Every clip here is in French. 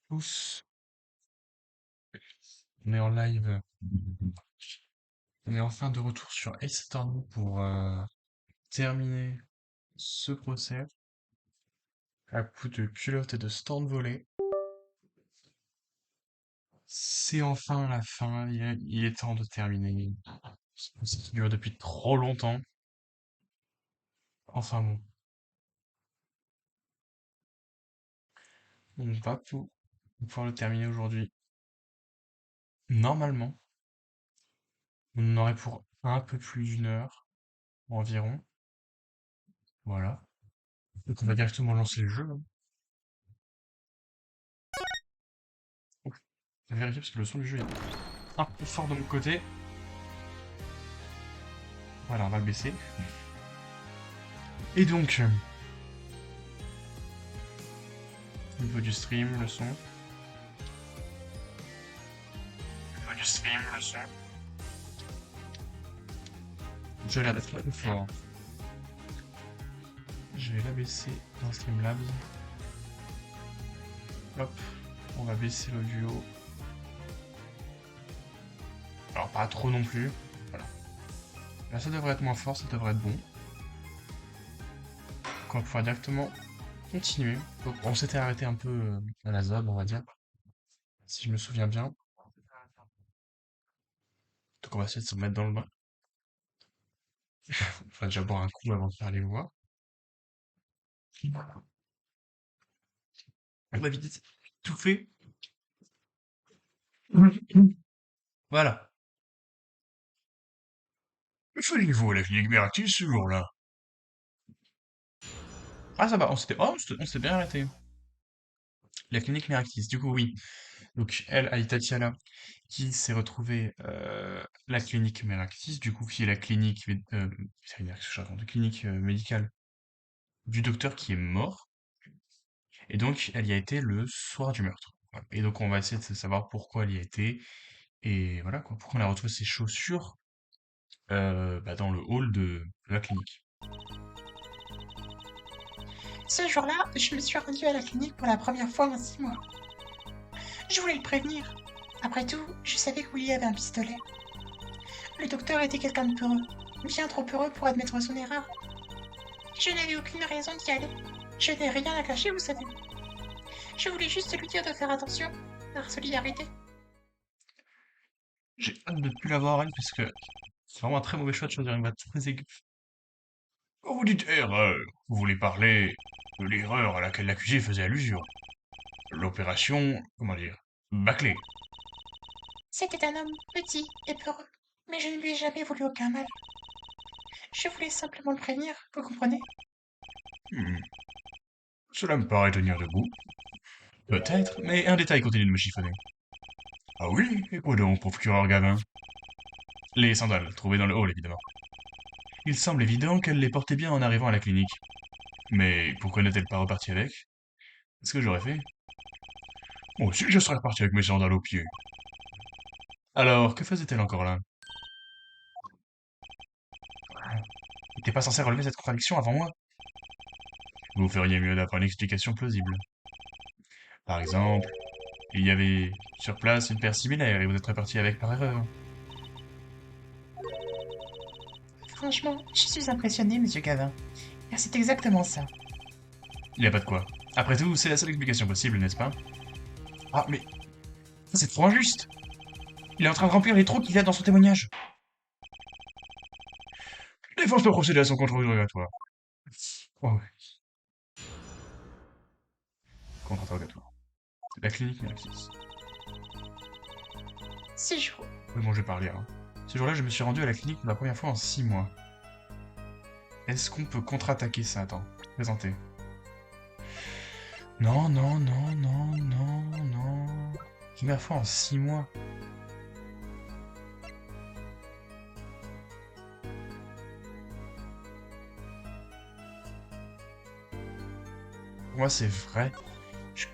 Tous, on est en live. On est enfin de retour sur Ace Attorney pour terminer ce procès à coup de culottes et de stand volés. C'est enfin la fin, il est temps de terminer. Ce procès qui dure depuis trop longtemps. Enfin bon, on va pouvoir le terminer aujourd'hui. Normalement, on en aurait pour un peu plus d'une heure environ. Voilà. Donc on va directement lancer le jeu, hein. Je vais vérifier parce que le son du jeu est un peu fort de mon côté. Voilà, on va le baisser. Et donc, au niveau du stream, le son. Au niveau du stream, le son. Je vais la baisser plus fort. Je vais la baisser dans Streamlabs. Hop, on va baisser l'audio. Alors pas trop non plus. Voilà. Là ça devrait être moins fort, ça devrait être bon. Donc on va pouvoir directement continuer. Donc, on s'était arrêté un peu à la zob, on va dire. Si je me souviens bien. Donc on va essayer de se remettre dans le bain. Il faudrait déjà boire un coup avant de faire les voix. On va vite tout fait. Voilà. Que faisiez-vous à la clinique Meratis ce jour-là? Ah ça va, on s'était bien arrêté. La clinique Meratis, du coup oui. Donc elle, Aïtatiala, qui s'est retrouvée la clinique Meratis, du coup qui est la clinique, vétérinaire, qu'est-ce que je raconte, clinique médicale du docteur qui est mort. Et donc elle y a été le soir du meurtre. Voilà. Et donc on va essayer de savoir pourquoi elle y a été. Et voilà quoi, pourquoi on a retrouvé ses chaussures dans le hall de la clinique. Ce jour-là, je me suis rendue à la clinique pour la première fois en 6 mois. Je voulais le prévenir. Après tout, je savais que Willy avait un pistolet. Le docteur était quelqu'un de peureux, bien trop peureux pour admettre son erreur. Je n'avais aucune raison d'y aller. Je n'ai rien à cacher, vous savez. Je voulais juste lui dire de faire attention, par solidarité. J'ai hâte de ne plus la voir elle, parce que c'est vraiment un très mauvais choix de choisir une voix très aiguë. Quand vous dites erreur, vous voulez parler de l'erreur à laquelle l'accusé faisait allusion. L'opération, comment dire, bâclée. C'était un homme petit et peureux, mais je ne lui ai jamais voulu aucun mal. Je voulais simplement le prévenir, vous comprenez? Hmm, cela me paraît tenir debout. Peut-être, mais un détail continue de me chiffonner. Ah oui, et quoi donc, procureur Gavin? Les sandales, trouvées dans le hall, évidemment. Il semble évident qu'elle les portait bien en arrivant à la clinique. Mais pourquoi n'est-elle pas repartie avec? C'est ce que j'aurais fait. Moi aussi, je serais reparti avec mes sandales aux pieds. Alors, que faisait-elle encore là? T'es pas censé relever cette contradiction avant moi? Vous feriez mieux d'avoir une explication plausible. Par exemple, il y avait sur place une paire similaire et vous êtes reparti avec par erreur. Franchement, je suis impressionnée, monsieur Gavin. Car c'est exactement ça. Il n'y a pas de quoi. Après tout, c'est la seule explication possible, n'est-ce pas? Ah, mais ça c'est trop injuste! Il est en train de remplir les trous qu'il y a dans son témoignage. La défense peut procéder à son contre-interrogatoire. Oh ouais, contre-interrogatoire. La clinique Miraxis. 6 jours. Oui, bon, je vais parler, hein. Ce jour-là, je me suis rendu à la clinique pour la première fois en 6 mois. Est-ce qu'on peut contre-attaquer ça? Attends, présenter. Non, non, non, non, non, non. Première fois en 6 mois. Pour moi, c'est vrai. Je-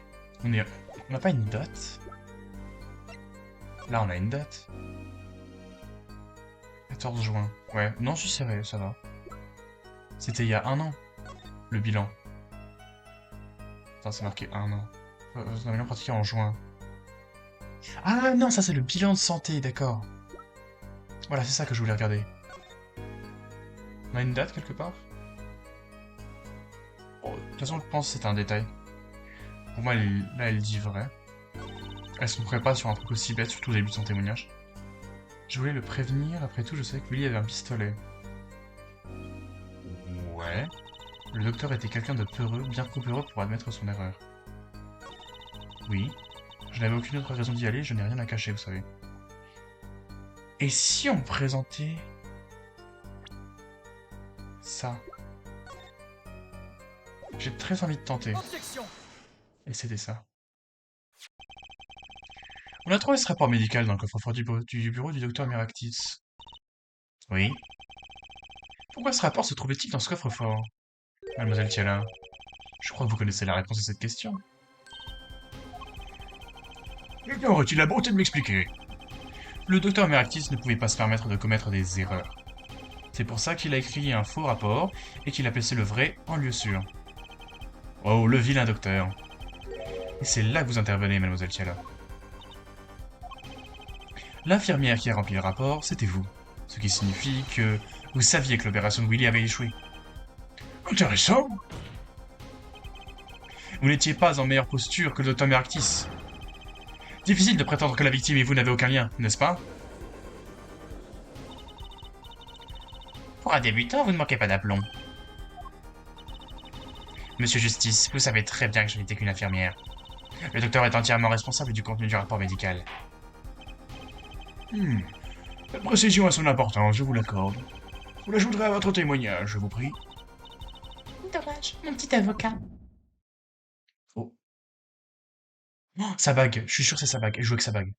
On est... On n'a pas une date? Là, on a une date. 14 juin. Ouais, non, si c'est vrai, ça va. C'était il y a un an, le bilan. Attends, c'est marqué un an. Nous avions pratiqué en juin. Ah non, ça c'est le bilan de santé, d'accord. Voilà, c'est ça que je voulais regarder. On a une date quelque part? Bon, de toute façon, je pense que c'est un détail. Pour moi, là, elle dit vrai. Elle se montrait pas sur un truc aussi bête, surtout au début de son témoignage. Je voulais le prévenir, après tout, je savais que Willy avait un pistolet. Ouais. Le docteur était quelqu'un de peureux, bien trop peureux pour admettre son erreur. Oui. Je n'avais aucune autre raison d'y aller, je n'ai rien à cacher, vous savez. Et si on présentait ça? J'ai très envie de tenter. Objection. Et c'était ça. On a trouvé ce rapport médical dans le coffre-fort du bureau du docteur Miractis. Oui. Pourquoi ce rapport se trouvait-il dans ce coffre-fort? Mademoiselle Tiala, je crois que vous connaissez la réponse à cette question. Quelqu'un aurait-il la bonté de m'expliquer? Le docteur Miractis ne pouvait pas se permettre de commettre des erreurs. C'est pour ça qu'il a écrit un faux rapport et qu'il a placé le vrai en lieu sûr. Oh, le vilain docteur. Et c'est là que vous intervenez, mademoiselle Tiala. L'infirmière qui a rempli le rapport, c'était vous. Ce qui signifie que vous saviez que l'opération de Willy avait échoué. Intéressant. Vous n'étiez pas en meilleure posture que le docteur Miractis. Difficile de prétendre que la victime et vous n'avez aucun lien, n'est-ce pas? Pour un débutant, vous ne manquez pas d'aplomb. Monsieur Justice, vous savez très bien que je n'étais qu'une infirmière. Le docteur est entièrement responsable du contenu du rapport médical. La précision a son importance, je vous l'accorde. Vous l'ajouterez à votre témoignage, je vous prie. Dommage, mon petit avocat. Oh. Oh, sa bague, je suis sûr que c'est sa bague, elle joue avec sa bague.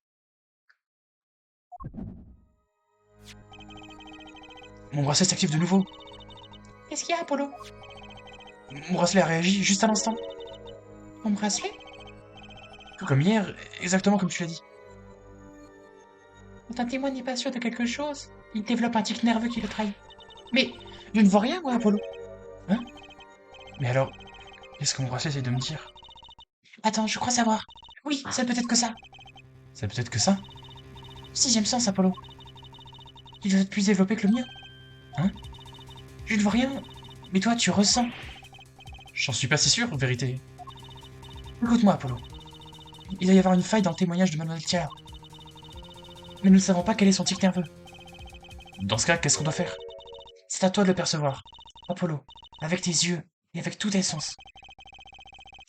Mon bracelet s'active de nouveau. Qu'est-ce qu'il y a, Apollo? Mon bracelet a réagi juste à l'instant. Mon bracelet? Tout comme hier, exactement comme tu l'as dit. Quand un témoin n'est pas sûr de quelque chose, il développe un tic nerveux qui le trahit. Mais je ne vois rien, moi, Apollo. Hein? Mais alors, qu'est-ce que mon bracelet essaie de me dire? Attends, je crois savoir. Oui, c'est peut-être que ça. C'est peut-être que ça? Sixième sens, Apollo. Il doit être plus développé que le mien. Hein? Je ne vois rien, mais toi, tu ressens. J'en suis pas si sûr, en vérité. Écoute-moi, Apollo. Il doit y avoir une faille dans le témoignage de Mademoiselle Tiara. Mais nous ne savons pas quel est son tic nerveux. Dans ce cas, qu'est-ce qu'on doit faire? C'est à toi de le percevoir. Apollo, avec tes yeux et avec tous tes sens.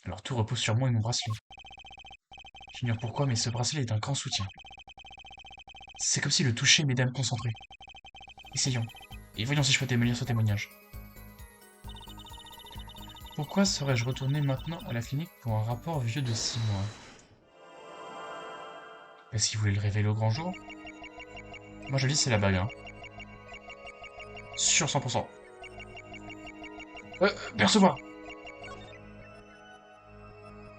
Alors tout repose sur moi et mon bracelet. J'ignore pourquoi, mais ce bracelet est un grand soutien. C'est comme si le toucher m'aidait à me concentrer. Essayons. Et voyons si je peux lire ce témoignage. Pourquoi serais-je retourné maintenant à la clinique pour un rapport vieux de 6 mois? Est-ce qu'il voulait le révéler au grand jour? Moi je dis c'est la bague, hein. Sûr 100%. Percevoir!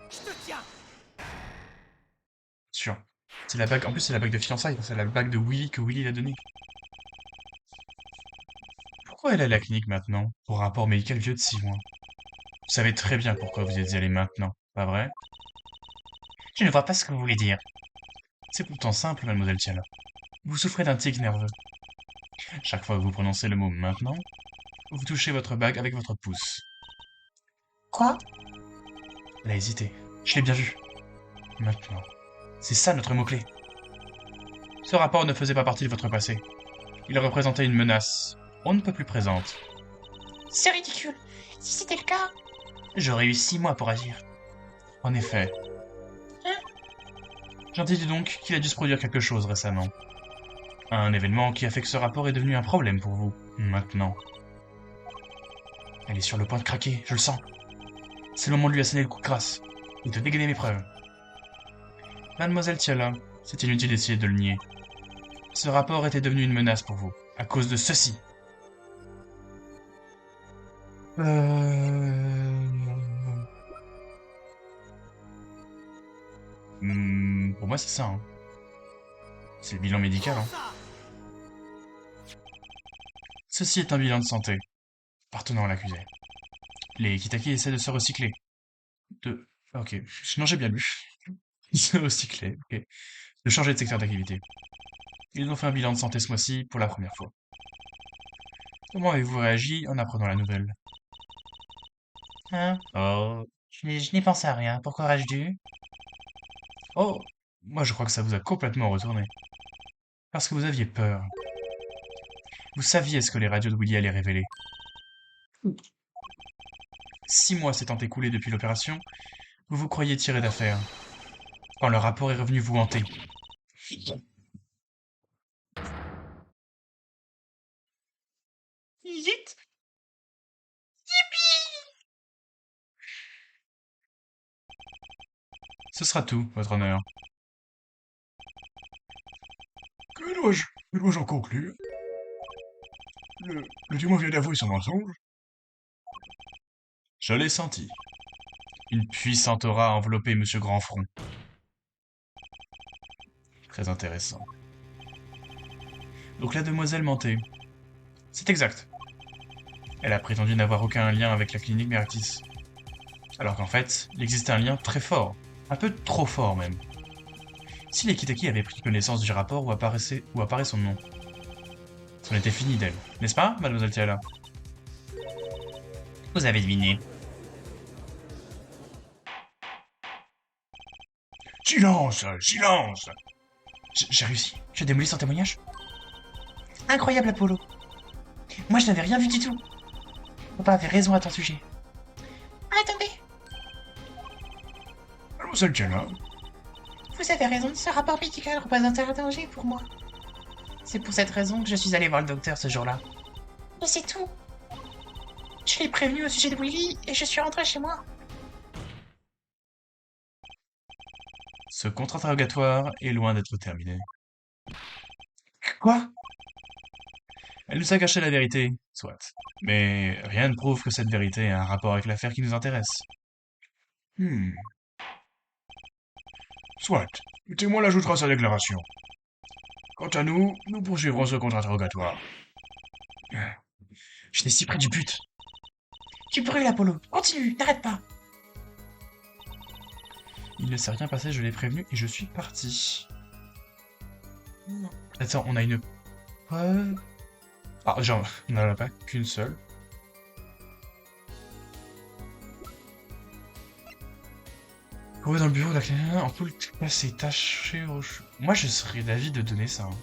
Je te tiens. Sûr. C'est la bague, en plus c'est la bague de fiançailles, c'est la bague de Willy que Willy l'a donnée. Pourquoi elle est à la clinique maintenant? Pour un rapport médical vieux de 6 mois. Vous savez très bien pourquoi vous êtes y allé maintenant, pas vrai? Je ne vois pas ce que vous voulez dire. C'est pourtant simple, mademoiselle Tiala. Vous souffrez d'un tic nerveux. Chaque fois que vous prononcez le mot maintenant, vous touchez votre bague avec votre pouce. Quoi? Elle a hésité. Je l'ai bien vu. Maintenant. C'est ça notre mot-clé. Ce rapport ne faisait pas partie de votre passé. Il représentait une menace. On ne peut plus présente. C'est ridicule. Si c'était le cas... J'aurais eu 6 mois pour agir. En effet. Hein? J'en déduis donc qu'il a dû se produire quelque chose récemment. Un événement qui a fait que ce rapport est devenu un problème pour vous, maintenant. Elle est sur le point de craquer, je le sens. C'est le moment de lui asséner le coup de grâce et de dégainer mes preuves. Mademoiselle Tiala, c'est inutile d'essayer de le nier. Ce rapport était devenu une menace pour vous, à cause de ceci. Pour moi, c'est ça, hein. C'est le bilan médical, hein. Ceci est un bilan de santé, appartenant à l'accusé. Les Kitaki essaient de se recycler. De... Ok, sinon j'ai bien lu. C'est recyclé, ok. De changer de secteur d'activité. Ils ont fait un bilan de santé ce mois-ci pour la première fois. Comment avez-vous réagi en apprenant la nouvelle? Hein? Oh, Je n'ai pensé à rien. Pourquoi aurais-je dû? oh, moi je crois que ça vous a complètement retourné. Parce que vous aviez peur. Vous saviez ce que les radios de Willy allaient révéler. 6 mois s'étant écoulés depuis l'opération, vous vous croyez tiré d'affaire. Quand le rapport est revenu vous hanter. Zut! Ce sera tout, votre honneur. Que dois-je en conclure? Le témoin vient d'avouer son mensonge? Je l'ai senti. Une puissante aura a enveloppé Monsieur Grandfront. Très intéressant. Donc la demoiselle mentait. C'est exact. Elle a prétendu n'avoir aucun lien avec la clinique Miratis. Alors qu'en fait, il existait un lien très fort. Un peu trop fort même. Si les Kitaki avaient pris connaissance du rapport où apparaît son nom, c'en était fini d'elle. N'est-ce pas, mademoiselle Tiala? Vous avez deviné. Silence! Silence! J'ai réussi. J'ai démoli son témoignage. Incroyable, Apollo. Moi, je n'avais rien vu du tout. Papa avait raison à ton sujet. Attendez, Mademoiselle Tiala? vous avez raison. Ce rapport médical représente un danger pour moi. C'est pour cette raison que je suis allé voir le docteur ce jour-là. Mais c'est tout. Je l'ai prévenu au sujet de Willy et je suis rentré chez moi. Ce contre-interrogatoire est loin d'être terminé. Quoi? Elle nous a caché la vérité, soit. Mais rien ne prouve que cette vérité a un rapport avec l'affaire qui nous intéresse. Hmm. Soit. Le témoin l'ajoutera à sa déclaration. Quant à nous, nous poursuivrons ce contre-interrogatoire. J'étais si près du but. Tu brûles, Apollo. Continue, n'arrête pas. Il ne s'est rien passé, je l'ai prévenu et je suis parti. Attends, on a une preuve. Ah, genre, on n'en a pas qu'une seule. Trouvé dans le bureau de la clinique, ampoule cassée, tachée au Moi, je serais d'avis de donner ça. Hein.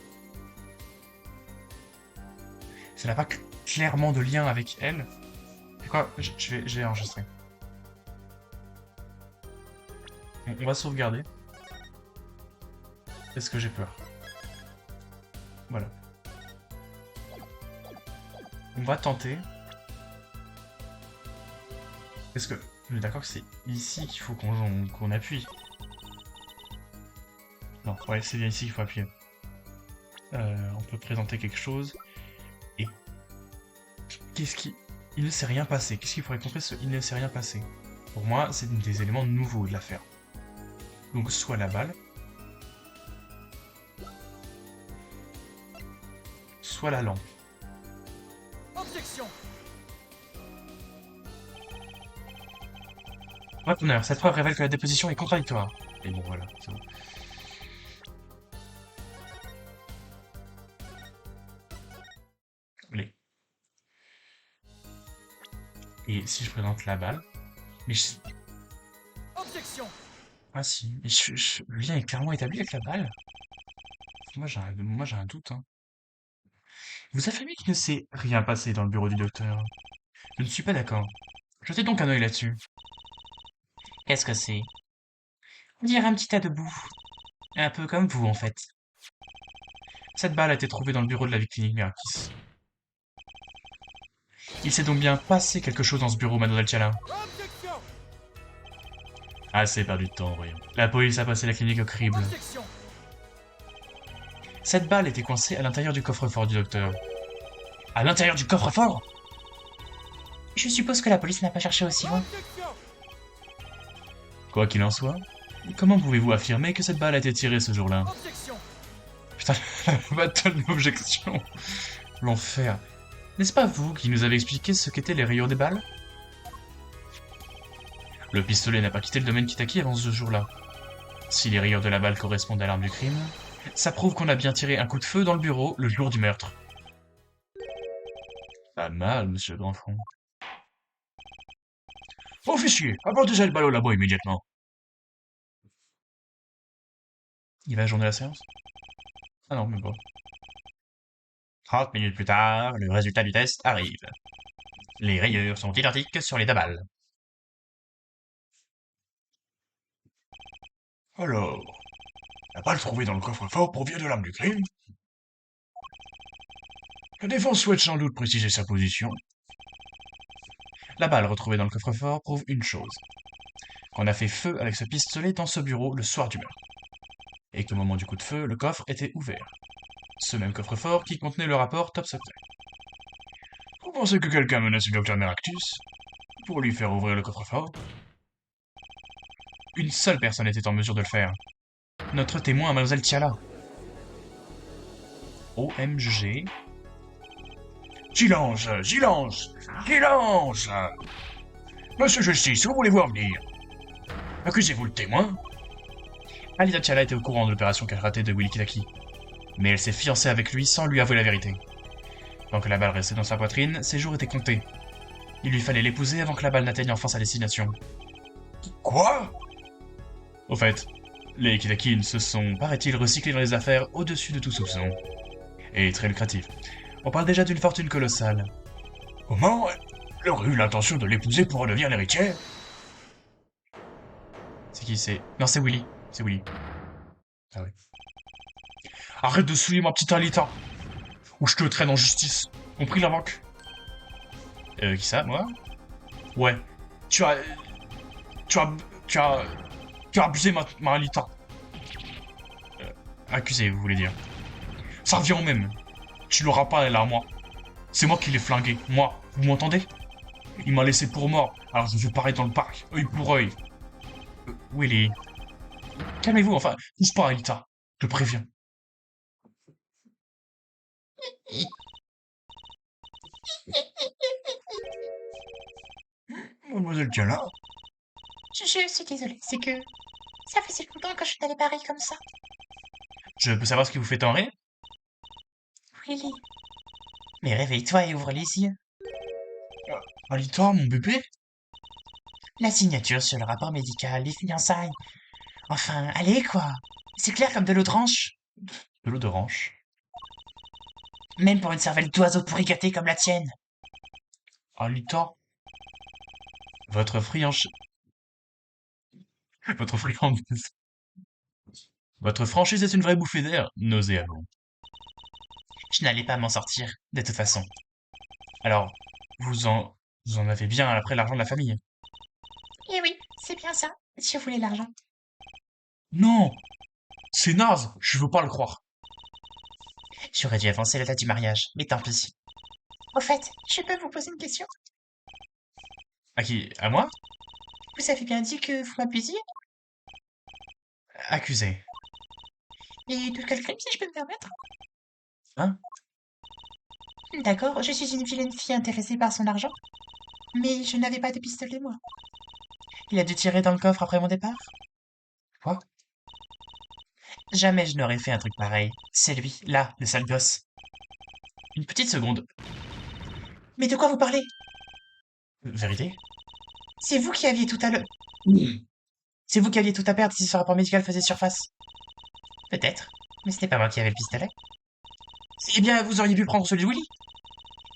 Ça n'a pas clairement de lien avec elle. C'est quoi? Je vais enregistrer. On va sauvegarder. Est-ce que j'ai peur? Voilà. On va tenter. Est-ce que... On est d'accord que c'est ici qu'il faut qu'on appuie. Non, ouais, c'est bien ici qu'il faut appuyer. On peut présenter quelque chose. Et... Qu'est-ce qui... Il ne s'est rien passé. Qu'est-ce qu'il faudrait contrer ce il ne s'est rien passé? Pour moi, c'est des éléments nouveaux de l'affaire. Donc, soit la balle. Soit la lampe. Objection. Votre honneur, cette preuve révèle que la déposition est contradictoire. Et bon, voilà, c'est bon. Allez. Et si je présente la balle... Mais je... Objection. Ah si, mais le lien est clairement établi avec la balle. Moi j'ai un doute. Hein. Vous affirmez qu'il ne s'est rien passé dans le bureau du docteur. Je ne suis pas d'accord. Jetez donc un œil là-dessus. Qu'est-ce que c'est? On dirait un petit tas de boue. Un peu comme vous, en fait. Cette balle a été trouvée dans le bureau de la clinique Mirakis. Il s'est donc bien passé quelque chose dans ce bureau, mademoiselle Tiala. Objection. Assez perdu de temps, voyons. La police a passé la clinique au crible. Objection. Cette balle était coincée à l'intérieur du coffre-fort du docteur. À l'intérieur du coffre-fort? Je suppose que la police n'a pas cherché aussi loin. Objection. Quoi qu'il en soit, comment pouvez-vous affirmer que cette balle a été tirée ce jour-là? Objection. Putain, la battle d'objection. L'enfer. N'est-ce pas vous qui nous avez expliqué ce qu'étaient les rayures des balles? Le pistolet n'a pas quitté le domaine Kitaki avant ce jour-là. Si les rayures de la balle correspondent à l'arme du crime, ça prouve qu'on a bien tiré un coup de feu dans le bureau le jour du meurtre. Pas mal, monsieur Grandfront. Officier, apportez le ballot là-bas immédiatement. Il va ajourner la séance? Ah non, même pas. 30 minutes plus tard, le résultat du test arrive. Les rayures sont identiques sur les deux balles. Alors, la balle trouvée dans le coffre-fort provient de l'arme du crime? La défense souhaite sans doute préciser sa position. La balle retrouvée dans le coffre-fort prouve une chose. Qu'on a fait feu avec ce pistolet dans ce bureau le soir du meurtre. Et qu'au moment du coup de feu, le coffre était ouvert. Ce même coffre-fort qui contenait le rapport top secret. Vous pensez que quelqu'un menace le docteur Meractus pour lui faire ouvrir le coffre-fort? Une seule personne était en mesure de le faire. Notre témoin, Mademoiselle Tiala. OMG. Silence, silence, silence! Monsieur Justice, où voulez-vous en venir? Accusez-vous le témoin? Alida Tiala était au courant de l'opération qu'a ratée de Willy Kitaki. Mais elle s'est fiancée avec lui sans lui avouer la vérité. Tant que la balle restait dans sa poitrine, ses jours étaient comptés. Il lui fallait l'épouser avant que la balle n'atteigne enfin sa destination. Quoi? Au fait, les Kitakin se sont, paraît-il, recyclés dans les affaires au-dessus de tout soupçon. Et très lucratifs. On parle déjà d'une fortune colossale. Comment? Elle aurait eu l'intention de l'épouser pour en devenir l'héritière? C'est qui c'est? Non, c'est Willy. C'est Willy. Ah oui. Arrête de souiller ma petite Alita, ou je te traîne en justice. Compris la banque? Qui ça, moi? Ouais. Tu as... Tu as... Tu as... Tu as abusé ma Alita. Accusé, vous voulez dire. Ça revient au même. Tu l'auras pas, elle, à moi. C'est moi qui l'ai flingué. Moi. Vous m'entendez? Il m'a laissé pour mort. Alors je vais paraître dans le parc. Œil pour œil. Willy. Calmez-vous, enfin. Touche pas, Alita. Je te préviens. Mademoiselle Tiala. Je suis désolée, c'est que ça faisait longtemps que je n'avais pas ri comme ça. Je peux savoir ce qui vous fait tant rire? Willy, Mais réveille-toi et ouvre les yeux. Alita, mon bébé? La signature sur le rapport médical, les fiançailles. Enfin, allez quoi. C'est clair comme de l'eau de ranche. De l'eau de ranche? Même pour une cervelle d'oiseau pourri gâté comme la tienne. Alita? Votre frianche... Votre friandise... Votre franchise est une vraie bouffée d'air, nauséabond. Je n'allais pas m'en sortir, de toute façon. Alors, vous en... Vous en avez bien après l'argent de la famille. eh oui, c'est bien ça. Je voulais l'argent. Non! C'est naze! Je veux pas le croire. J'aurais dû avancer la date du mariage, mais tant pis. Au fait, je peux vous poser une question? À qui? À moi? Vous avez bien dit que vous m'abusiez? Accusé. Et de quel crime, si je peux me permettre? Hein? D'accord, je suis une vilaine fille intéressée par son argent. Mais je n'avais pas de pistolet, moi. Il a dû tirer dans le coffre après mon départ? Quoi? Jamais je n'aurais fait un truc pareil. C'est lui, là, le sale gosse. Une petite seconde. Mais de quoi vous parlez? Vérité? C'est vous qui aviez tout à le... C'est vous qui aviez tout à perdre si ce rapport médical faisait surface. Peut-être, mais ce n'est pas moi qui avais le pistolet. Eh bien, vous auriez pu prendre celui de Willy.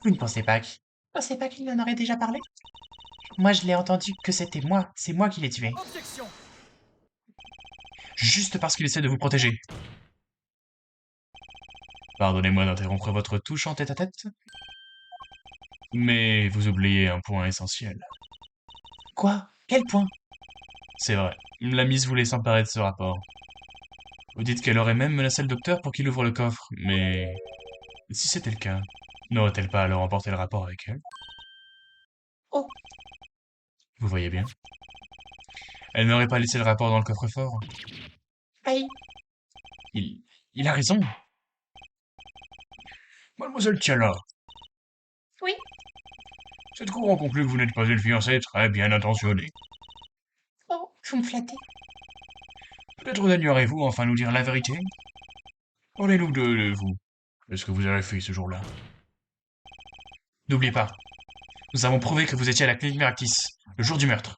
Vous ne pensez pas que... Vous pensez pas qu'il en aurait déjà parlé? Moi, je l'ai entendu que c'était moi. C'est moi qui l'ai tué. Objection. Juste parce qu'il essaie de vous protéger. Pardonnez-moi d'interrompre votre touche en tête-à-tête. Mais vous oubliez un point essentiel. Quoi? Quel point? C'est vrai. La Miss voulait s'emparer de ce rapport. Vous dites qu'elle aurait même menacé le docteur pour qu'il ouvre le coffre, mais... Si c'était le cas, n'aurait-elle pas alors emporté le rapport avec elle? Oh, Vous voyez bien. Elle n'aurait pas laissé le rapport dans le coffre-fort. aïe. Il... Il a raison. Mademoiselle Tiala, Oui, cette cour en conclut que vous n'êtes pas une fiancée très bien intentionnée. Vous me flattez. Peut-être daignerez-vous enfin nous dire la vérité? Parlez-nous de vous. Qu'est-ce que vous avez fait ce jour-là? N'oubliez pas, nous avons prouvé que vous étiez à la clinique Miratis, le jour du meurtre.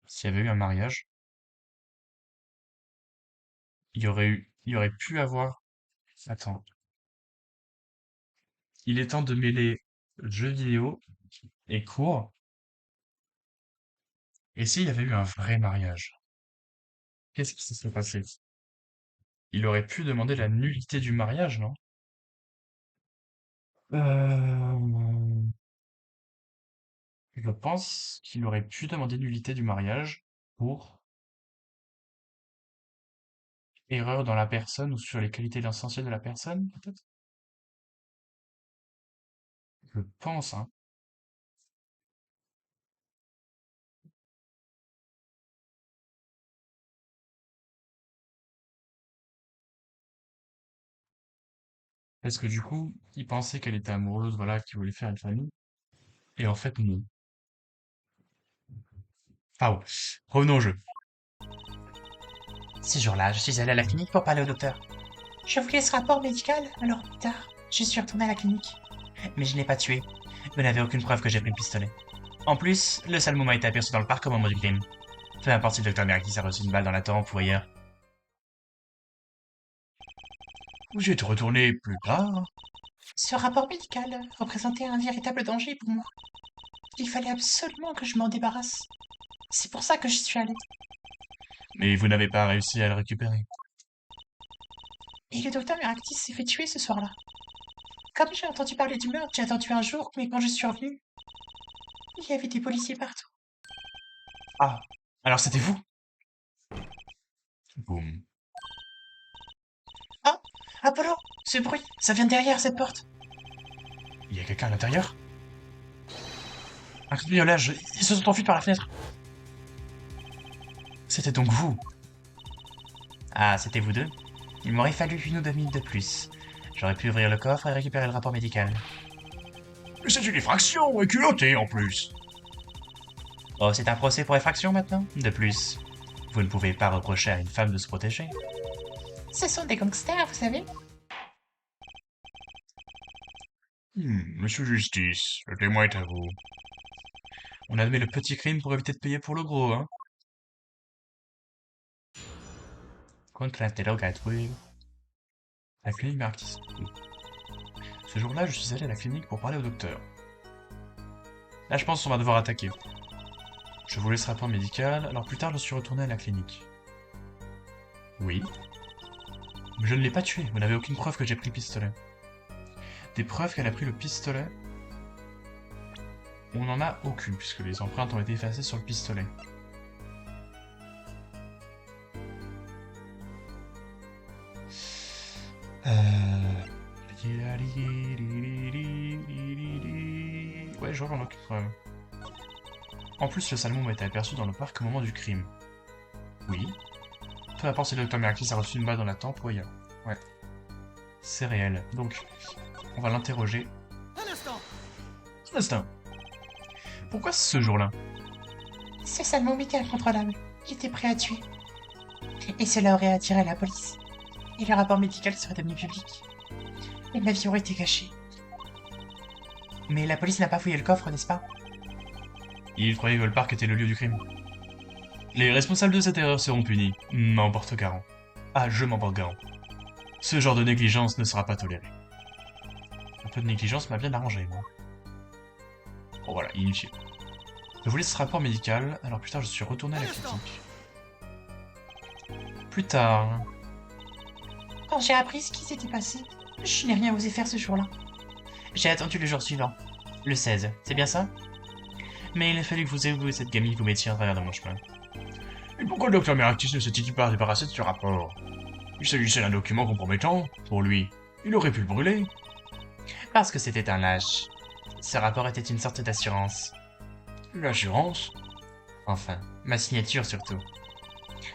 S'il y avait eu un mariage, il y aurait pu avoir... Attends. Il est temps de mêler jeux vidéo et cours. Et s'il y avait eu un vrai mariage? Qu'est-ce qui se serait passé? Il aurait pu demander la nullité du mariage, non? Euh... Je pense qu'il aurait pu demander nullité du mariage pour erreur dans la personne ou sur les qualités essentielles de la personne, peut-être? Je pense, hein. Parce que du coup, il pensait qu'elle était amoureuse, voilà, qu'il voulait faire une famille. Et en fait, non. Ah ouais. Revenons au jeu. Ce jour-là, je suis allé à la clinique pour parler au docteur. Je voulais ce rapport médical, alors plus tard, je suis retourné à la clinique. Mais je n'ai pas tué. Vous n'avez aucune preuve que j'ai pris le pistolet. En plus, le sale moment a été aperçu dans le parc au moment du crime. Peu importe si le docteur Merakis a reçu une balle dans la tempe ou ailleurs. Vous y êtes retourné plus tard. Ce rapport médical représentait un véritable danger pour moi. Il fallait absolument que je m'en débarrasse. C'est pour ça que je suis allée. Mais vous n'avez pas réussi à le récupérer. Et le docteur Merakis s'est fait tuer ce soir-là. Comme j'ai entendu parler du meurtre, j'ai attendu un jour, mais quand je suis revenue, il y avait des policiers partout. Ah, alors c'était vous? Boum. Ah, Apollo, ce bruit, ça vient de derrière cette porte. Il y a quelqu'un à l'intérieur? Un cambriolage, ils se sont enfuis par la fenêtre. C'était donc vous. Ah, c'était vous deux? Il m'aurait fallu 1 ou 2 minutes de plus. J'aurais pu ouvrir le coffre et récupérer le rapport médical. Mais c'est une effraction, et culottée en plus. Oh, c'est un procès pour effraction maintenant? De plus, vous ne pouvez pas reprocher à une femme de se protéger. Ce sont des gangsters, vous savez. Monsieur Justice, le témoin est à vous. On admet le petit crime pour éviter de payer pour le gros, hein. Contre-interrogatoire. La clinique Marquis. Ce jour-là, je suis allé à la clinique pour parler au docteur. Là, je pense qu'on va devoir attaquer. Je vous laisse ce rapport médical, alors plus tard, je suis retourné à la clinique. Oui. Mais je ne l'ai pas tué, vous n'avez aucune preuve que j'ai pris le pistolet. Des preuves qu'elle a pris le pistolet? On n'en a aucune, puisque les empreintes ont été effacées sur le pistolet. Ouais, je vois, j'en ai aucune preuve. En plus, le salmon a été aperçu dans le parc au moment du crime. Oui. Peu importe si le docteur Merakis a reçu une balle dans la tempe ou ailleurs. Ouais. C'est réel. Donc, on va l'interroger. Un instant. Un instant. Pourquoi ce jour-là? Ce salmon était incontrôlable. Il était prêt à tuer. Et cela aurait attiré la police. Et le rapport médical serait devenu public. Et ma vie aurait été gâchée. Mais la police n'a pas fouillé le coffre, n'est-ce pas? Il croyait que le parc était le lieu du crime. Les responsables de cette erreur seront punis. M'en porte garant. Ah, je m'en porte garant. Ce genre de négligence ne sera pas toléré. Un peu de négligence m'a bien arrangé, moi. Bon voilà, inutile. Je vous laisse ce rapport médical, alors plus tard je suis retourné à la clinique. Plus tard. Quand j'ai appris ce qui s'était passé, je n'ai rien osé faire ce jour-là. J'ai attendu le jour suivant, le 16, c'est bien ça? Mais il a fallu que vous et cette gamine vous mettiez en travers de mon chemin. Et pourquoi le docteur Merakis ne s'est-il pas débarrassé de ce rapport? Il s'agissait d'un document compromettant, pour lui. Il aurait pu le brûler. Parce que c'était un lâche. Ce rapport était une sorte d'assurance. L'assurance? Enfin, ma signature surtout.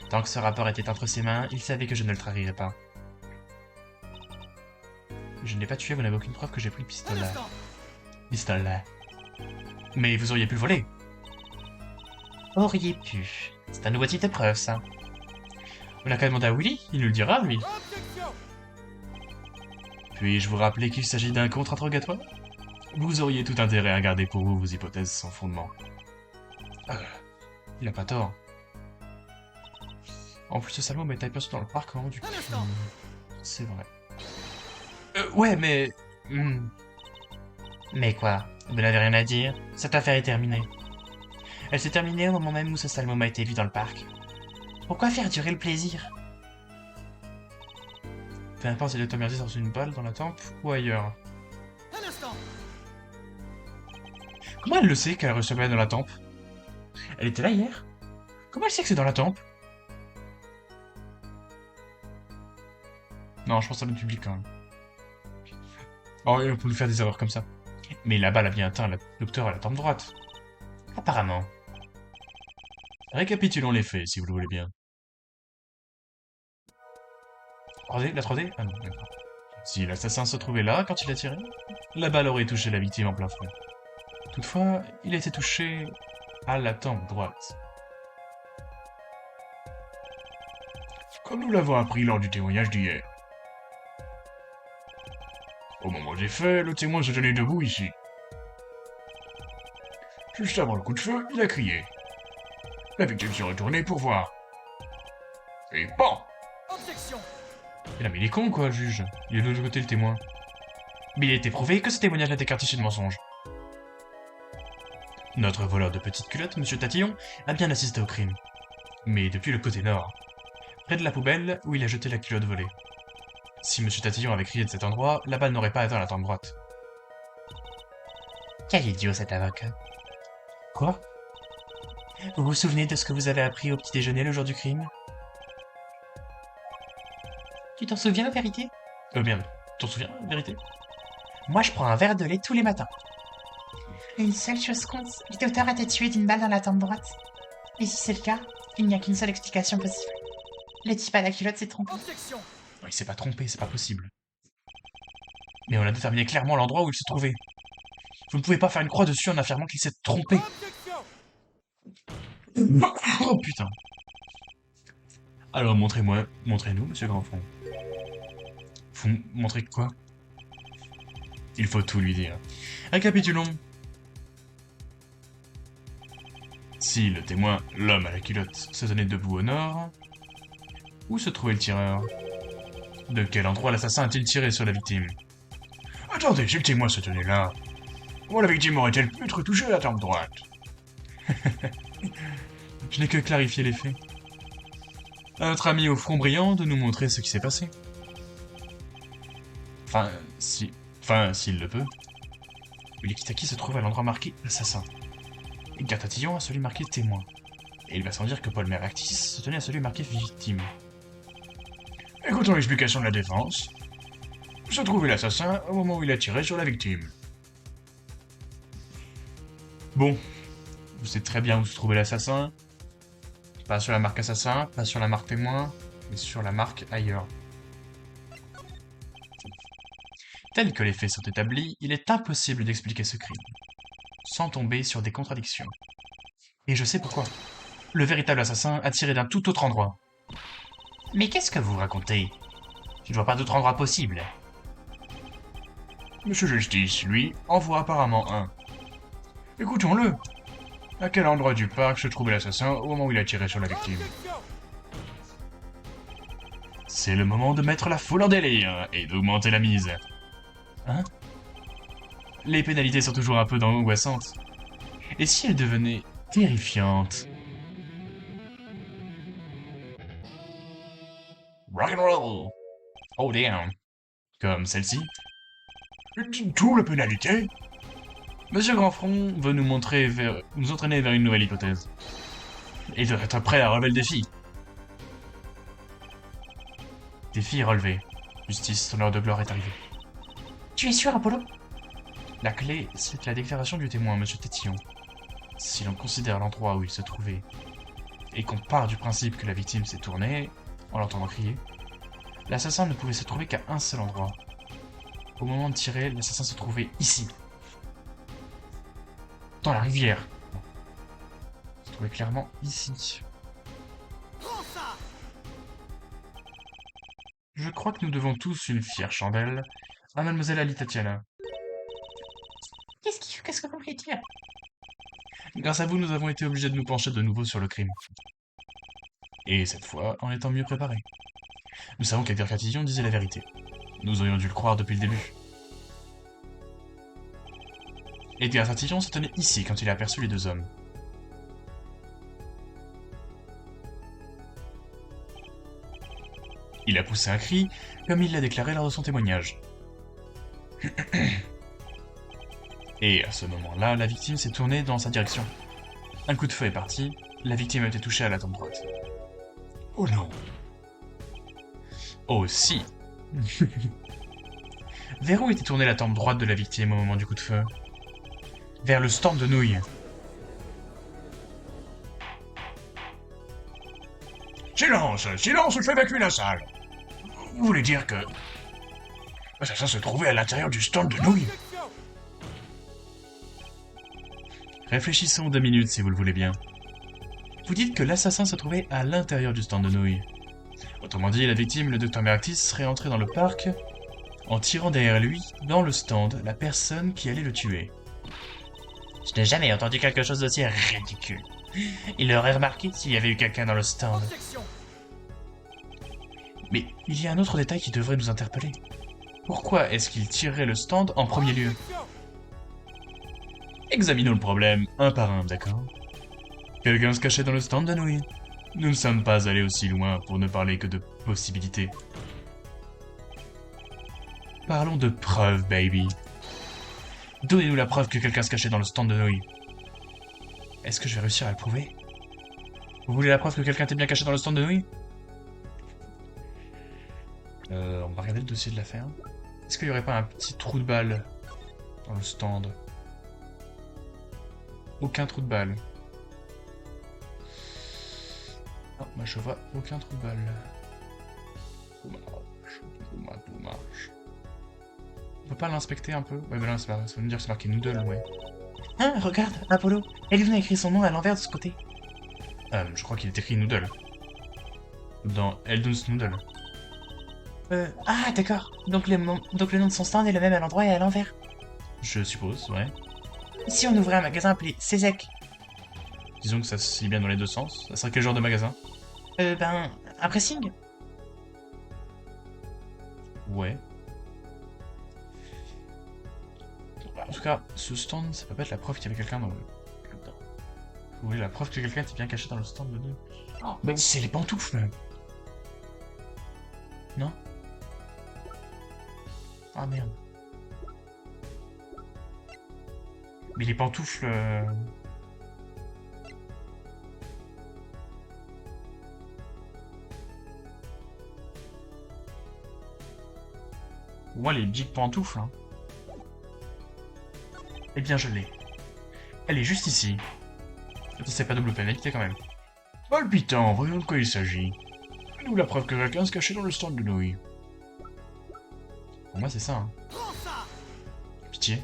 Tant que ce rapport était entre ses mains, il savait que je ne le trahirais pas. Je n'ai pas tué, vous n'avez aucune preuve que j'ai pris le Un pistolet. instant. Pistolet. Mais vous auriez pu le voler. Auriez pu. C'est un nouveau type de preuve, ça. On n'a qu'à demander à Willy, il nous le dira, lui. Objection. Puis-je vous rappeler qu'il s'agit d'un contre-interrogatoire? Vous auriez tout intérêt à garder pour vous vos hypothèses sans fondement. Il a pas tort. En plus, ce salaud met aperçu dans le parc au moment du Un crime. instant. C'est vrai. Ouais, mais... Mais quoi? Vous n'avez rien à dire? Cette affaire est terminée. Elle s'est terminée au moment même où ce Salmon a été vu dans le parc. Pourquoi faire durer le plaisir? Peu importe si le Tom Hardy sort une balle dans la tempe ou ailleurs. Un instant. Comment elle le sait qu'elle a reçu la balle dans la tempe? Elle était là hier? Comment elle sait que c'est dans la tempe? Non, je pense à notre public quand même. Oh, on peut lui faire des erreurs comme ça. Mais la balle a bien atteint le docteur à la tempe droite. Apparemment. Récapitulons les faits, si vous le voulez bien. 3D, la 3D? Ah non, d'accord. Si l'assassin se trouvait là quand il a tiré, la balle aurait touché la victime en plein front. Toutefois, il a été touché à la tempe droite. Comme nous l'avons appris lors du témoignage d'hier. Au moment des faits, le témoin se tenait debout ici. Juste avant le coup de feu, il a crié. La victime s'est retournée pour voir. Et BAM! Objection. Et là, mais il est con, quoi, le juge. Il est de l'autre côté, le témoin. Mais il a été prouvé que ce témoignage n'était qu'un tissu de mensonge. Notre voleur de petites culottes, Monsieur Tatillon, a bien assisté au crime. Mais depuis le côté nord, près de la poubelle où il a jeté la culotte volée. Si Monsieur Tatillon avait crié de cet endroit, la balle n'aurait pas atteint la tempe droite. Quel idiot, cet avocat. Quoi? Vous vous souvenez de ce que vous avez appris au petit déjeuner le jour du crime? Tu t'en souviens, vérité? Merde. T'en souviens, vérité? Moi, je prends un verre de lait tous les matins. Une seule chose compte, le docteur a été tué d'une balle dans la tempe droite. Et si c'est le cas, il n'y a qu'une seule explication possible. Le type à la culotte s'est trompé. Objection. Non, il s'est pas trompé, c'est pas possible. Mais on a déterminé clairement l'endroit où il se trouvait. Vous ne pouvez pas faire une croix dessus en affirmant qu'il s'est trompé. Objection. Oh putain. Alors montrez-moi, montrez-nous, monsieur Grandfond. Vous montrez quoi? Il faut tout lui dire. Récapitulons. Si le témoin, l'homme à la culotte, se tenait debout au nord, où se trouvait le tireur? De quel endroit l'assassin a-t-il tiré sur la victime? Attendez, si le témoin se tenait là, comment la victime aurait-elle pu être touchée à la tempe droite? Je n'ai que clarifié les faits. À notre ami au front brillant de nous montrer ce qui s'est passé. Enfin, s'il le peut. Willy Kitaki se trouve à l'endroit marqué assassin. Edgar Tatillon à celui marqué témoin. Et il va sans dire que Paul Meractis se tenait à celui marqué victime. Écoutons l'explication de la défense. Où se trouvait l'assassin au moment où il a tiré sur la victime? Bon, vous savez très bien où se trouvait l'assassin. Pas sur la marque assassin, pas sur la marque témoin, mais sur la marque ailleurs. Tel que les faits sont établis, il est impossible d'expliquer ce crime, sans tomber sur des contradictions. Et je sais pourquoi. Le véritable assassin a tiré d'un tout autre endroit. Mais qu'est-ce que vous racontez? Je ne vois pas d'autre endroit possible. Monsieur Justice, lui, en voit apparemment un. Écoutons-le. À quel endroit du parc se trouvait l'assassin au moment où il a tiré sur la victime? Objection. C'est le moment de mettre la foule en délire et d'augmenter la mise. Hein? Les pénalités sont toujours un peu angoissantes. Et si elles devenaient terrifiantes? Rock'n'roll! Oh damn! Comme celle-ci. Tout la pénalité? Monsieur Grandfront veut nous entraîner vers une nouvelle hypothèse. Et doit être prêt à relever le défi. Défi relevé. Justice, son heure de gloire est arrivée. Tu es sûr, Apollo? La clé, c'est la déclaration du témoin, Monsieur Tatillon. Si l'on considère l'endroit où il se trouvait, et qu'on part du principe que la victime s'est tournée, en l'entendant crier, l'assassin ne pouvait se trouver qu'à un seul endroit. Au moment de tirer, l'assassin se trouvait ici. Dans la rivière. Il se trouvait clairement ici. Prends ça. Je crois que nous devons tous une fière chandelle à Mademoiselle Ali Tatiana. Qu'est-ce que vous voulez dire? Grâce à vous, nous avons été obligés de nous pencher de nouveau sur le crime. Et cette fois, en étant mieux préparés. Nous savons qu'Edgar Catillon disait la vérité. Nous aurions dû le croire depuis le début. Edgar Catillon se tenait ici quand il a aperçu les deux hommes. Il a poussé un cri, comme il l'a déclaré lors de son témoignage. Et à ce moment-là, la victime s'est tournée dans sa direction. Un coup de feu est parti, la victime a été touchée à la tempe droite. Oh non! Oh si! Vers où était tournée la tempe droite de la victime au moment du coup de feu? Vers le stand de nouilles. Silence! Silence, je fais évacuer la salle! Vous voulez dire que... l'assassin se trouvait à l'intérieur du stand de nouilles? Objection. Réfléchissons 2 minutes si vous le voulez bien. Vous dites que l'assassin se trouvait à l'intérieur du stand de nouilles. Autrement dit, la victime, le docteur Meractis, serait entré dans le parc en tirant derrière lui, dans le stand, la personne qui allait le tuer. Je n'ai jamais entendu quelque chose d'aussi ridicule. Il l'aurait remarqué s'il y avait eu quelqu'un dans le stand. Objection. Mais il y a un autre détail qui devrait nous interpeller. Pourquoi est-ce qu'il tirerait le stand en premier lieu? Objection. Examinons le problème un par un, d'accord? Quelqu'un se cachait dans le stand de nouilles. Nous ne sommes pas allés aussi loin pour ne parler que de possibilités. Parlons de preuves, baby. Donnez-nous la preuve que quelqu'un se cachait dans le stand de nouilles. Est-ce que je vais réussir à le prouver? Vous voulez la preuve que quelqu'un était bien caché dans le stand de nouilles? On va regarder le dossier de l'affaire. Est-ce qu'il n'y aurait pas un petit trou de balle dans le stand? Aucun trou de balle. Non, moi je vois aucun trou de balle. Dommage. On peut pas l'inspecter un peu? Ouais, mais là, ça veut me dire que c'est marqué Noodle, ouais. Hein, regarde, Apollo. Eldon a écrit son nom à l'envers de ce côté. Je crois qu'il est écrit Noodle. Dans Eldon's Noodle. Ah, d'accord. Donc le nom de son stand est le même à l'endroit et à l'envers. Je suppose, ouais. Si on ouvrait un magasin appelé Cézek, Disons que ça se lit bien dans les deux sens. Ça serait quel genre de magasin? un pressing. Ouais. En tout cas, ce stand, ça peut pas être la preuve qu'il y avait quelqu'un dans le... dedans. Vous voulez la preuve que quelqu'un était bien caché dans le stand de nous? Oh, mais c'est les pantoufles. Non? Ah merde. Mais les pantoufles... Pour moi, les big pantoufles, hein. Eh bien, je l'ai. Elle est juste ici. C'est pas double pénalité quand même. Palpitant, voyons de quoi il s'agit. Nous la preuve que quelqu'un se cachait dans le stand de nouilles. Pour moi, c'est ça, hein. Prends ça. Pitié.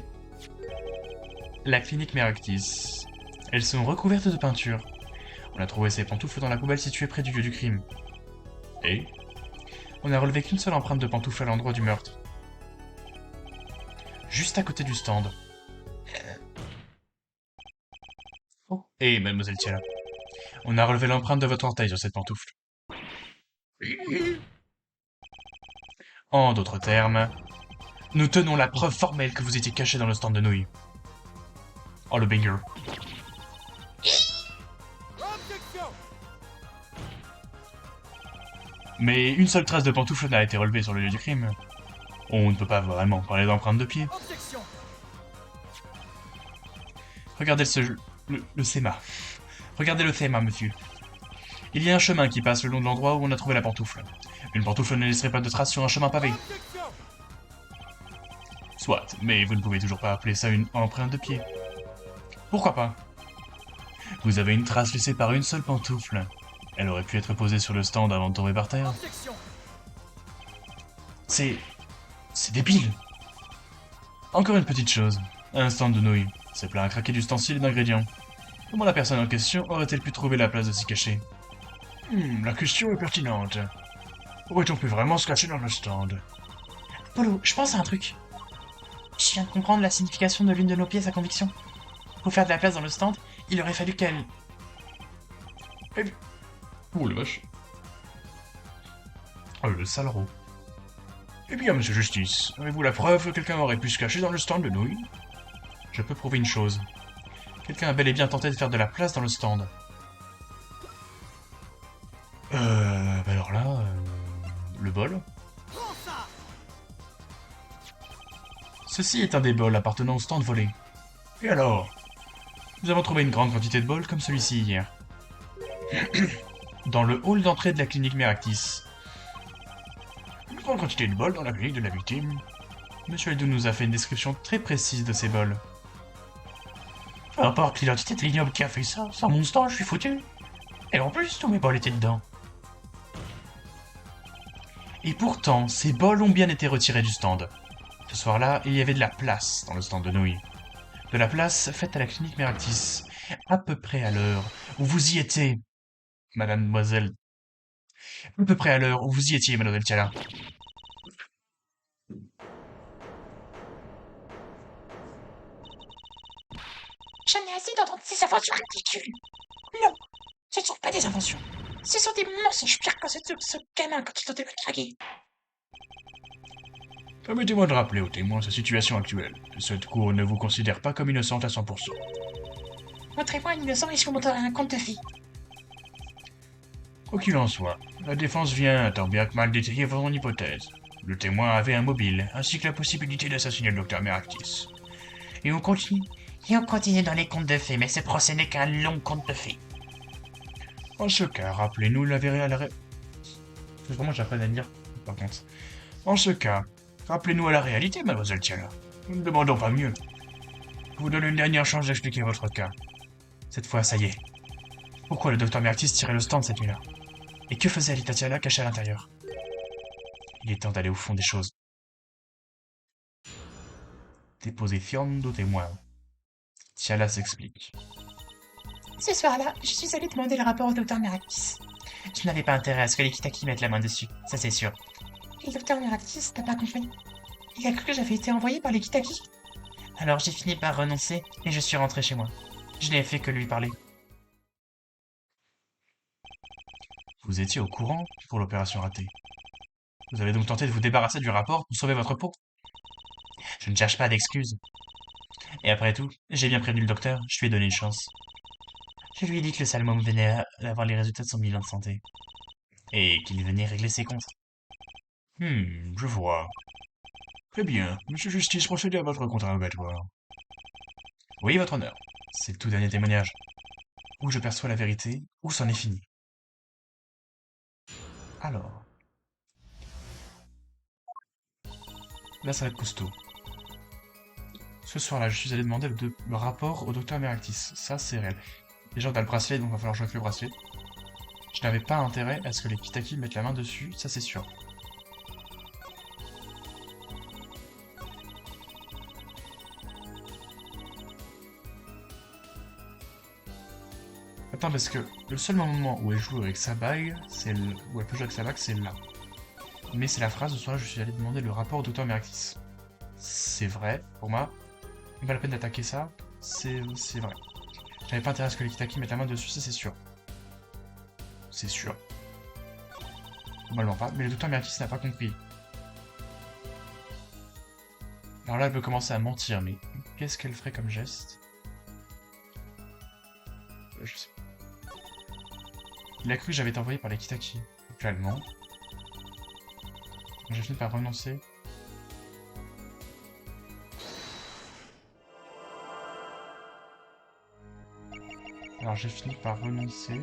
La clinique Meractis. Elles sont recouvertes de peinture. On a trouvé ces pantoufles dans la poubelle située près du lieu du crime. Et on a relevé qu'une seule empreinte de pantoufle à l'endroit du meurtre. Juste à côté du stand. Oh. Et mademoiselle Tiala, on a relevé l'empreinte de votre orteil sur cette pantoufle. En d'autres termes, nous tenons la preuve formelle que vous étiez caché dans le stand de nouilles. Oh le banger. Objection. Mais une seule trace de pantoufle n'a été relevée sur le lieu du crime. On ne peut pas vraiment parler d'empreinte de pied. Objection. Regardez le schéma. Regardez le schéma, monsieur. Il y a un chemin qui passe le long de l'endroit où on a trouvé la pantoufle. Une pantoufle ne laisserait pas de traces sur un chemin pavé. Objection. Soit, mais vous ne pouvez toujours pas appeler ça une empreinte de pied. Pourquoi pas? Vous avez une trace laissée par une seule pantoufle. Elle aurait pu être posée sur le stand avant de tomber par terre. Objection. C'est débile. Encore une petite chose. Un stand de nouilles. C'est plein à craquer d'ustensiles et d'ingrédients. Comment la personne en question aurait-elle pu trouver la place de s'y cacher? La question est pertinente. Aurait-on pu vraiment se cacher dans le stand? Polo, je pense à un truc. Je viens de comprendre la signification de l'une de nos pièces à conviction. Pour faire de la place dans le stand, il aurait fallu qu'elle... Eh bien... Oh la vache. Oh le salaud. Eh bien, monsieur Justice, avez-vous la preuve que quelqu'un aurait pu se cacher dans le stand de nouilles? Je peux prouver une chose. Quelqu'un a bel et bien tenté de faire de la place dans le stand. Bah alors là... le bol. Prends ça. Ceci est un des bols appartenant au stand volé. Et alors? Nous avons trouvé une grande quantité de bols comme celui-ci hier. Dans le hall d'entrée de la clinique Meractis. Une grande quantité de bols dans la clinique de la victime. Monsieur Eldou nous a fait une description très précise de ces bols. Peu importe l'identité de l'ignoble qui a fait ça, sans mon stand, je suis foutu. Et en plus, tous mes bols étaient dedans. Et pourtant, ces bols ont bien été retirés du stand. Ce soir-là, il y avait de la place dans le stand de nouilles. De la place faite à la clinique Meractis, à peu près à l'heure où vous y étiez, mademoiselle. À peu près à l'heure où vous y étiez, mademoiselle Tiala. J'en ai assez d'entendre ces inventions ridicules. Non, ce ne sont pas des inventions. Ce sont des mensonges pires que ce gamin quand il tentait de me draguer. Permettez-moi de rappeler aux témoins sa situation actuelle. Cette cour ne vous considère pas comme innocente à 100%. Montrez-moi un innocent et je vous montrerai un conte de fées. Quoi qu'il en soit, la défense vient tant bien que mal détailler votre hypothèse. Le témoin avait un mobile, ainsi que la possibilité d'assassiner le docteur Meractis. Et on continue. Et on continue dans les contes de fées, mais ce procès n'est qu'un long conte de fées. En ce cas, rappelez-nous la vérité. C'est vraiment j'apprends à lire, par contre. En ce cas, rappelez-nous à la réalité, mademoiselle Tiala. Nous ne demandons pas mieux. Je vous donne une dernière chance d'expliquer votre cas. Cette fois, ça y est. Pourquoi le docteur Meractis tirait le stand cette nuit-là? Et que faisait Alita Tiala cachée à l'intérieur? Il est temps d'aller au fond des choses. Déposition de témoin. Tiala s'explique. Ce soir-là, je suis allée demander le rapport au docteur Meractis. Je n'avais pas intérêt à ce que les Kitaki mettent la main dessus, ça c'est sûr. Et le docteur Meractis n'a pas compris. Il a cru que j'avais été envoyée par les Kitaki. Alors j'ai fini par renoncer et je suis rentrée chez moi. Je n'ai fait que lui parler. Vous étiez au courant pour l'opération ratée. Vous avez donc tenté de vous débarrasser du rapport pour sauver votre peau? Je ne cherche pas d'excuses. Et après tout, j'ai bien prévenu le docteur, je lui ai donné une chance. Je lui ai dit que le Salmon venait d'avoir les résultats de son bilan de santé. Et qu'il venait régler ses comptes. Je vois. Très bien, monsieur Justice, procédez à votre contre-interrogatoire. Oui, votre honneur. C'est le tout dernier témoignage. Ou je perçois la vérité, ou c'en est fini. Alors. Là, ça va être costaud. Ce soir-là, je suis allé demander le rapport au docteur Meractis. Ça, c'est réel. Déjà, on a le bracelet, donc il va falloir jouer avec le bracelet. Je n'avais pas intérêt à ce que les Kitaki mettent la main dessus, ça c'est sûr. Attends, parce que le seul moment où elle joue avec sa bague, où elle peut jouer avec sa bague, c'est là. Mais c'est la phrase, ce soir-là, je suis allé demander le rapport au docteur Meractis. C'est vrai, pour moi. Pas la peine d'attaquer ça, c'est vrai. J'avais pas intérêt à ce que les Kitaki mettent la main dessus, ça c'est sûr. C'est sûr. Normalement pas, mais le docteur Meractis n'a pas compris. Alors là, elle peut commencer à mentir, mais qu'est-ce qu'elle ferait comme geste? Je sais pas. Il a cru que j'avais été envoyé par les Kitaki. Actuellement. J'ai fini par renoncer. Alors j'ai fini par renoncer.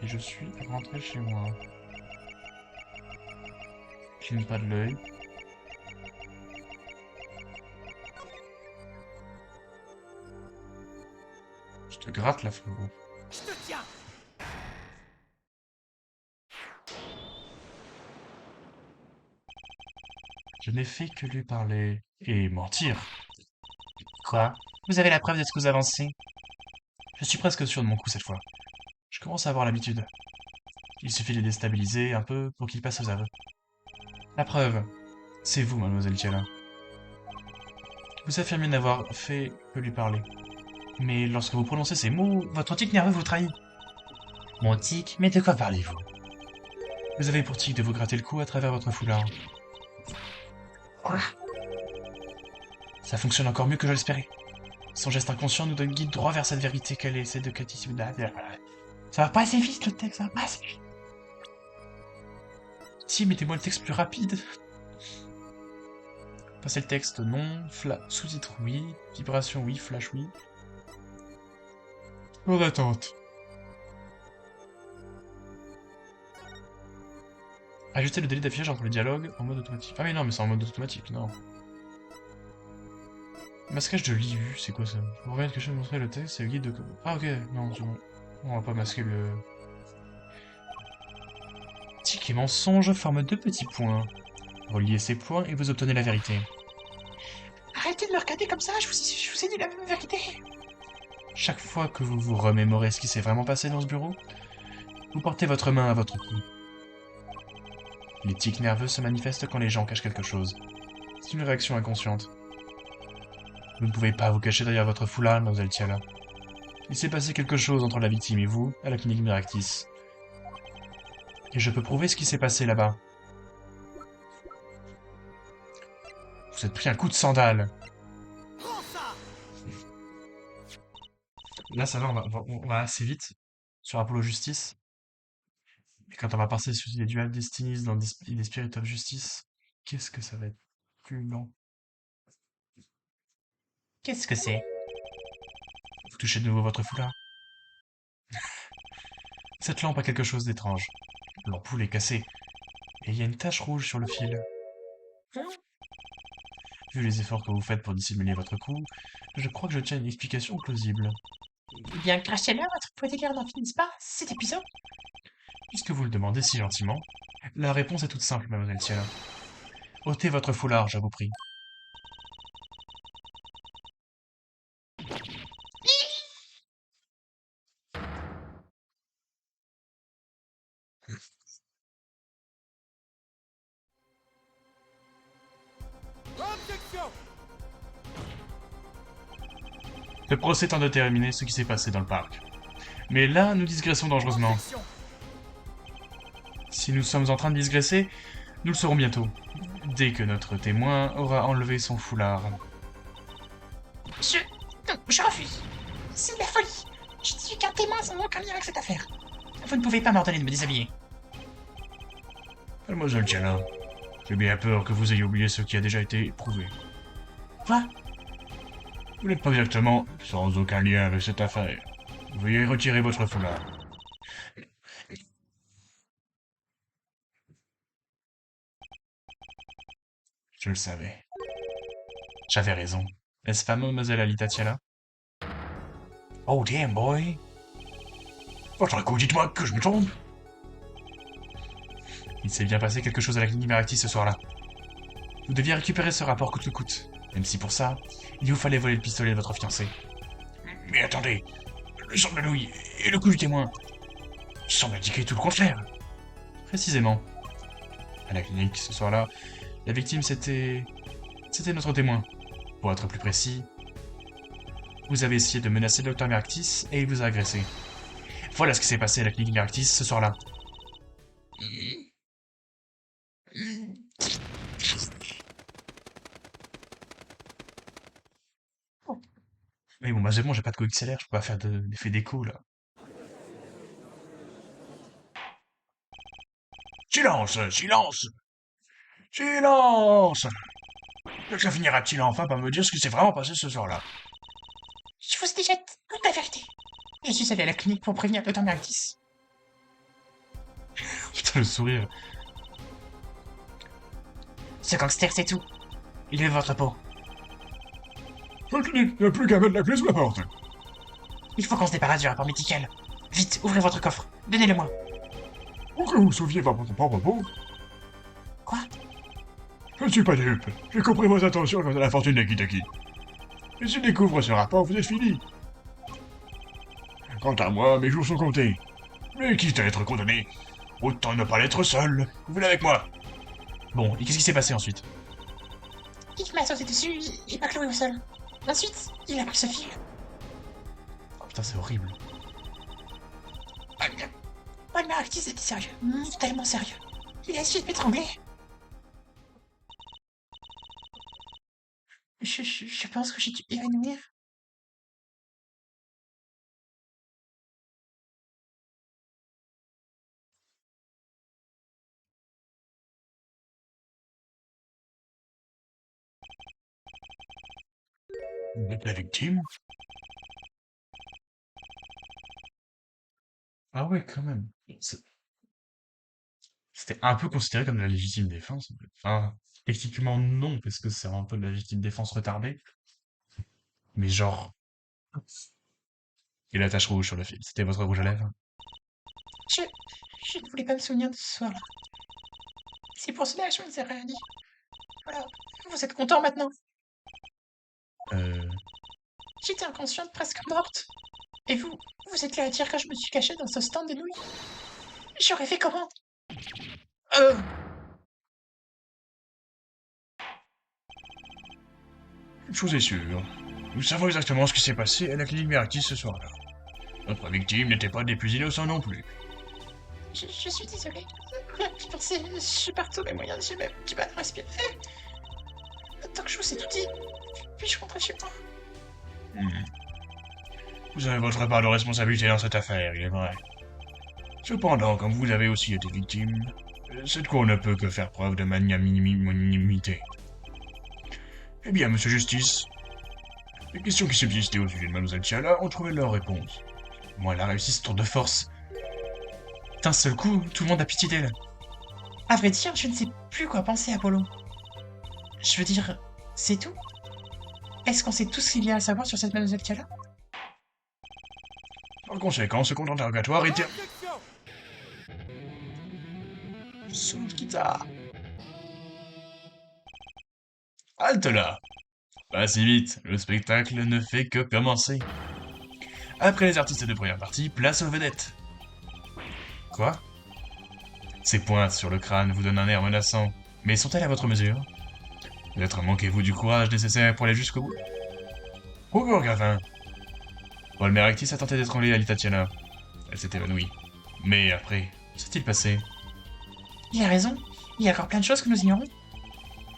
Et je suis rentré chez moi. Je cligne pas de l'œil. Je te gratte la frérot. Je te tiens. Je n'ai fait que lui parler et mentir. Quoi? Vous avez la preuve de ce que vous avancez? Je suis presque sûr de mon coup cette fois. Je commence à avoir l'habitude. Il suffit de les déstabiliser un peu pour qu'ils passent aux aveux. La preuve, c'est vous, mademoiselle Tiala. Vous affirmez n'avoir fait que lui parler. Mais lorsque vous prononcez ces mots, votre tic nerveux vous trahit. Mon tic? Mais de quoi parlez-vous? Vous avez pour tic de vous gratter le cou à travers votre foulard. Quoi? Ça fonctionne encore mieux que je l'espérais. Son geste inconscient nous donne guide droit vers cette vérité qu'elle essaie de cacher. Ça va pas assez vite le texte, ça va pas assez vite. Si, mettez-moi le texte plus rapide. Passer le texte, non. Sous-titre, oui. Vibration, oui. Flash, oui. En attente. Ajuster le délai d'affichage entre les dialogues en mode automatique. Ah mais non, mais c'est en mode automatique, non. Masquage de l'IU, c'est quoi ça? Vous regarde que je vais montrer le texte, c'est le guide de... Ah ok, non, c'est bon. On va pas masquer le... Tic et mensonge forment deux petits points. Reliez ces points et vous obtenez la vérité. Arrêtez de me regarder comme ça, je vous ai dit la même vérité. Chaque fois que vous vous remémorez ce qui s'est vraiment passé dans ce bureau, vous portez votre main à votre cou. Les tics nerveux se manifestent quand les gens cachent quelque chose. C'est une réaction inconsciente. Vous ne pouvez pas vous cacher derrière votre foulard, mademoiselle Tiala. Il s'est passé quelque chose entre la victime et vous, à la clinique Miractis. Et je peux prouver ce qui s'est passé là-bas. Vous êtes pris un coup de sandale. Prends ça! Là, ça va, on va assez vite sur Apollo Justice. Mais quand on va passer sur les Dual Destinies dans des Spirit of Justice, qu'est-ce que ça va être plus lent. Qu'est-ce que c'est? Vous touchez de nouveau votre foulard. Cette lampe a quelque chose d'étrange. L'ampoule est cassée. Et il y a une tache rouge sur le fil. Vu les efforts que vous faites pour dissimuler votre coup, je crois que je tiens une explication plausible. Eh bien, crachez-le, votre poids délire n'en finisse pas, c'est épuisant. Puisque vous le demandez si gentiment, la réponse est toute simple, mademoiselle Tiala. Ôtez votre foulard, je vous prie. Objection! Le procès tend de terminer ce qui s'est passé dans le parc. Mais là, nous digressons dangereusement. Objection! Si nous sommes en train de digresser, nous le saurons bientôt. Dès que notre témoin aura enlevé son foulard. Non, je refuse. C'est de la folie. Je ne suis qu'un témoin sans aucun lien avec cette affaire. Vous ne pouvez pas m'ordonner de me déshabiller. Mademoiselle Tiala, j'ai bien peur que vous ayez oublié ce qui a déjà été prouvé. Quoi? Vous n'êtes pas directement sans aucun lien avec cette affaire. Veuillez retirer votre foulard. Je le savais. J'avais raison. N'est-ce pas, mademoiselle Alita Tiala? Oh damn, boy! Votre coup, dites-moi que je me trompe! Il s'est bien passé quelque chose à la clinique Miractis ce soir-là. Vous deviez récupérer ce rapport coûte que coûte, même si pour ça, il vous fallait voler le pistolet de votre fiancé. Mais attendez, le sang de la nouille et le coup du témoin semblent indiquer tout le contraire. Précisément. À la clinique, ce soir-là, la victime c'était notre témoin. Pour être plus précis, vous avez essayé de menacer le Dr Miractis et il vous a agressé. Voilà ce qui s'est passé à la clinique Miractis ce soir-là. Mais bon, bah c'est bon, j'ai pas de co-XLR, je peux pas faire d'effet d'écho là. Silence! Silence! Silence! Ça finira-t-il enfin par me dire ce qui s'est vraiment passé ce soir-là? Je vous ai déjà dit toute la vérité. Je suis allé à la clinique pour prévenir le Dr Miractis. Putain, le sourire. Ce gangster, c'est tout. Il veut votre peau. La clinique, il n'y a plus qu'à mettre la clé sous la porte. Il faut qu'on se débarrasse du rapport médical. Vite, ouvrez votre coffre. Donnez-le-moi. Pour que vous sauviez votre propre peau. Quoi? Je Je ne suis pas dupe. J'ai compris vos intentions quant à la fortune d'Akitaki. Et s'il découvre ce rapport, vous êtes fini. Quant à moi, mes jours sont comptés. Mais quitte à être condamné, autant ne pas l'être seul. Vous venez avec moi. Bon, et qu'est-ce qui s'est passé ensuite? Il m'a sauté dessus et m'a cloué au sol. Ensuite, il a pris ce fil. Oh putain, c'est horrible. Paul Maractis était sérieux, tellement sérieux. Il a essayé de m'étrangler. Je pense que j'ai dû évanouir. Vous êtes la victime? Ah ouais, quand même. C'était un peu considéré comme de la légitime défense, en fait. Enfin, techniquement non, parce que c'est un peu de la légitime défense retardée. Mais genre... Et la tache rouge sur le fil, c'était votre rouge à lèvres? Je, je ne voulais pas me souvenir de ce soir-là. C'est pour cela que je ne vous ai rien dit. Voilà, vous êtes content maintenant? Euh... J'étais inconsciente, presque morte. Et vous, vous êtes là à dire que je me suis cachée dans ce stand de nouilles? J'aurais fait comment? Euh, Une chose est sûre. Nous savons exactement ce qui s'est passé à la clinique Miratis ce soir-là. Notre victime n'était pas des plus innocents non plus. je suis désolée. Je pensais, j'ai pas retrouvé moyen, j'ai même du mal à respirer. Tant que je vous ai tout dit, puis-je rentrer chez moi? Hmm. Vous avez votre part de responsabilité dans cette affaire, il est vrai. Cependant, comme vous avez aussi été victime, cette cour ne peut que faire preuve de magnanimité. Eh bien, monsieur Justice, les questions qui subsistaient au sujet de Mademoiselle Tiala ont trouvé leur réponse. Moi, elle a réussi ce tour de force. D'un seul coup, tout le monde a pitié d'elle. À vrai dire, je ne sais plus quoi penser, Apollo. Je veux dire, c'est tout? Est-ce qu'on sait tout ce qu'il y a à savoir sur cette mademoiselle Tiala? Par conséquent, ce compte interrogatoire était... Objection. Tsukita. Halte là! Pas si vite, le spectacle ne fait que commencer. Après les artistes de première partie, place aux vedettes. Quoi? Ces pointes sur le crâne vous donnent un air menaçant, mais sont-elles à votre mesure? Peut-être manquez-vous du courage nécessaire pour aller jusqu'au bout? Revoir Gavin. Paul Meraktis a tenté d'étrangler Alita Tiana. Elle s'est évanouie. Mais après, que s'est-il passé? Il a raison. Il y a encore plein de choses que nous ignorons.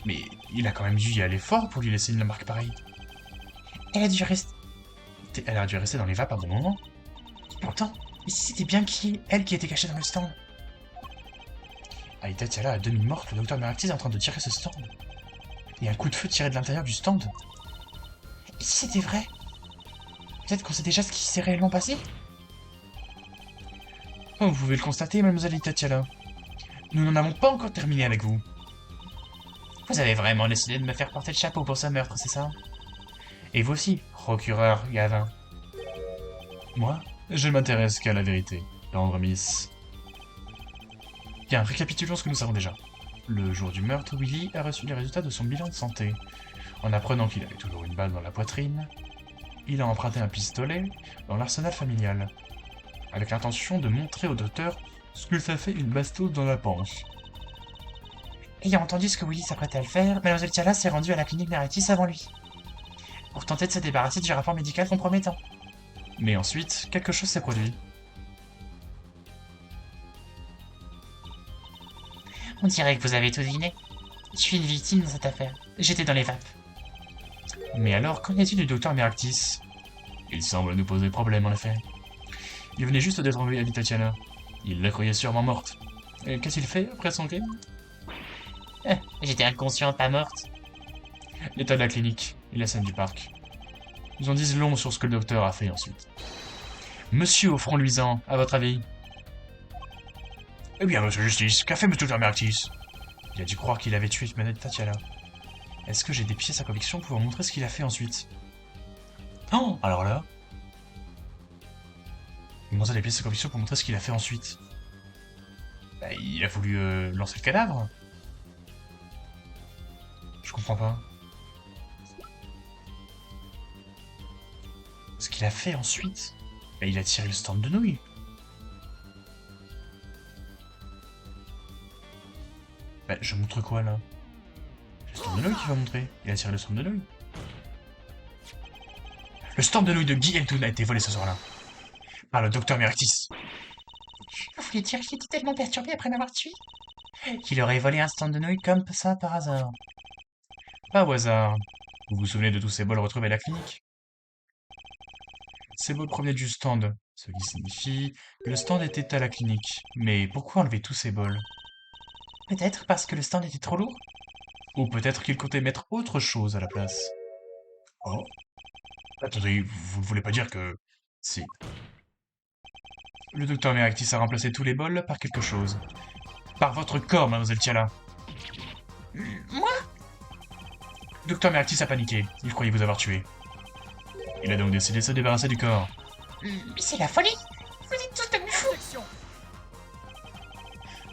Mais il a quand même dû y aller fort pour lui laisser une marque pareille. Elle a dû rester. Elle a dû rester dans les vapes à bon moment. Pourtant, mais si c'était bien elle qui était cachée dans le stand. Alita Tiana à demi-morte, le docteur Meraktis est en train de tirer ce stand. Et un coup de feu tiré de l'intérieur du stand. Et si c'était vrai? Peut-être qu'on sait déjà ce qui s'est réellement passé? Comme vous pouvez le constater, mademoiselle Alita Tiana, nous n'en avons pas encore terminé avec vous. Vous avez vraiment décidé de me faire porter le chapeau pour ce meurtre, c'est ça? Et vous aussi, procureur Gavin. Moi, je ne m'intéresse qu'à la vérité, tendre Miss. Bien, récapitulons ce que nous savons déjà. Le jour du meurtre, Willy a reçu les résultats de son bilan de santé. En apprenant qu'il avait toujours une balle dans la poitrine, il a emprunté un pistolet dans l'arsenal familial, avec l'intention de montrer au docteur ce que ça fait une bastos dans la panse. Ayant entendu ce que Willy s'apprêtait à le faire, mademoiselle Tiala s'est rendue à la clinique Meritis avant lui. Pour tenter de se débarrasser du rapport médical compromettant. Mais ensuite, quelque chose s'est produit. On dirait que vous avez tout deviné. Je suis une victime dans cette affaire. J'étais dans les vapes. Mais alors, qu'en est-il du docteur Meraktis? Il semble nous poser problème, en effet. Il venait juste d'étrangler Alita Tiana. Il la croyait sûrement morte. Et qu'est-il fait après son crime? J'étais inconsciente, pas morte. L'état de la clinique et la scène du parc. Nous en disent long sur ce que le docteur a fait ensuite. Monsieur au front luisant, à votre avis? Eh bien, monsieur Justice, qu'a fait monsieur Dr. Meraktis? Il a dû croire qu'il avait tué Alita Tiana. Est-ce que j'ai des pièces à conviction pour vous montrer ce qu'il a fait ensuite? Non, alors là... Il m'a des pièces à conviction pour montrer ce qu'il a fait ensuite. Bah, il a voulu lancer le cadavre. Je comprends pas. Ce qu'il a fait ensuite, bah, il a tiré le stand de nouilles. Bah, je montre quoi là? Le stand de nouilles qu'il va montrer. Il a tiré le stand de nouilles. Le stand de nouilles de Guy Eltoun a été volé ce soir-là. Par le docteur Meritis. Vous voulez dire qu'il était tellement perturbé après m'avoir tué? Qu'il aurait volé un stand de nouilles comme ça par hasard. Pas au hasard. Vous vous souvenez de tous ces bols retrouvés à la clinique? Ces bols provenaient du stand, ce qui signifie que le stand était à la clinique. Mais pourquoi enlever tous ces bols? Peut-être parce que le stand était trop lourd? Ou peut-être qu'il comptait mettre autre chose à la place. Oh? Attendez, vous ne voulez pas dire que... Si. Le docteur Meritis a remplacé tous les bols par quelque chose. Par votre corps, mademoiselle Tiala. Moi? Le docteur Meritis a paniqué. Il croyait vous avoir tué. Il a donc décidé de se débarrasser du corps. Mais c'est la folie! Vous êtes tous devenus fous! Protection.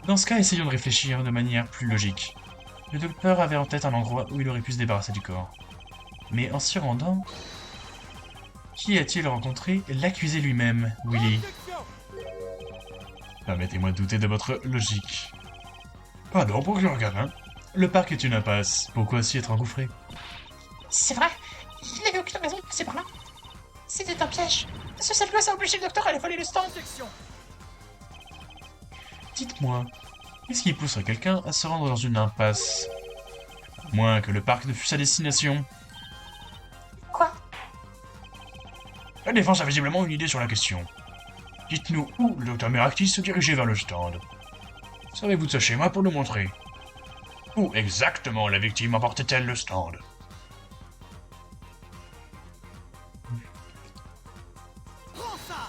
Dans ce cas, essayons de réfléchir de manière plus logique. Le docteur avait en tête un endroit où il aurait pu se débarrasser du corps. Mais en s'y rendant, qui a-t-il rencontré? L'accusé lui-même, Willy. Objection. Permettez-moi de douter de votre logique. Pardon, procureur Gavin. Le parc est une impasse. Pourquoi s'y être engouffré? C'est vrai! Il n'avait aucune raison de passer par là! C'était un piège! Ce sale gosse a obligé le docteur à aller voler le stand! Protection. Dites-moi, qu'est-ce qui pousserait quelqu'un à se rendre dans une impasse? À moins que le parc ne fût sa destination. Quoi? La défense a visiblement une idée sur la question. Dites-nous où le docteur Meritis se dirigeait vers le stand. Savez-vous de ce schéma pour nous montrer? Où exactement la victime emportait-elle le stand? Prends ça.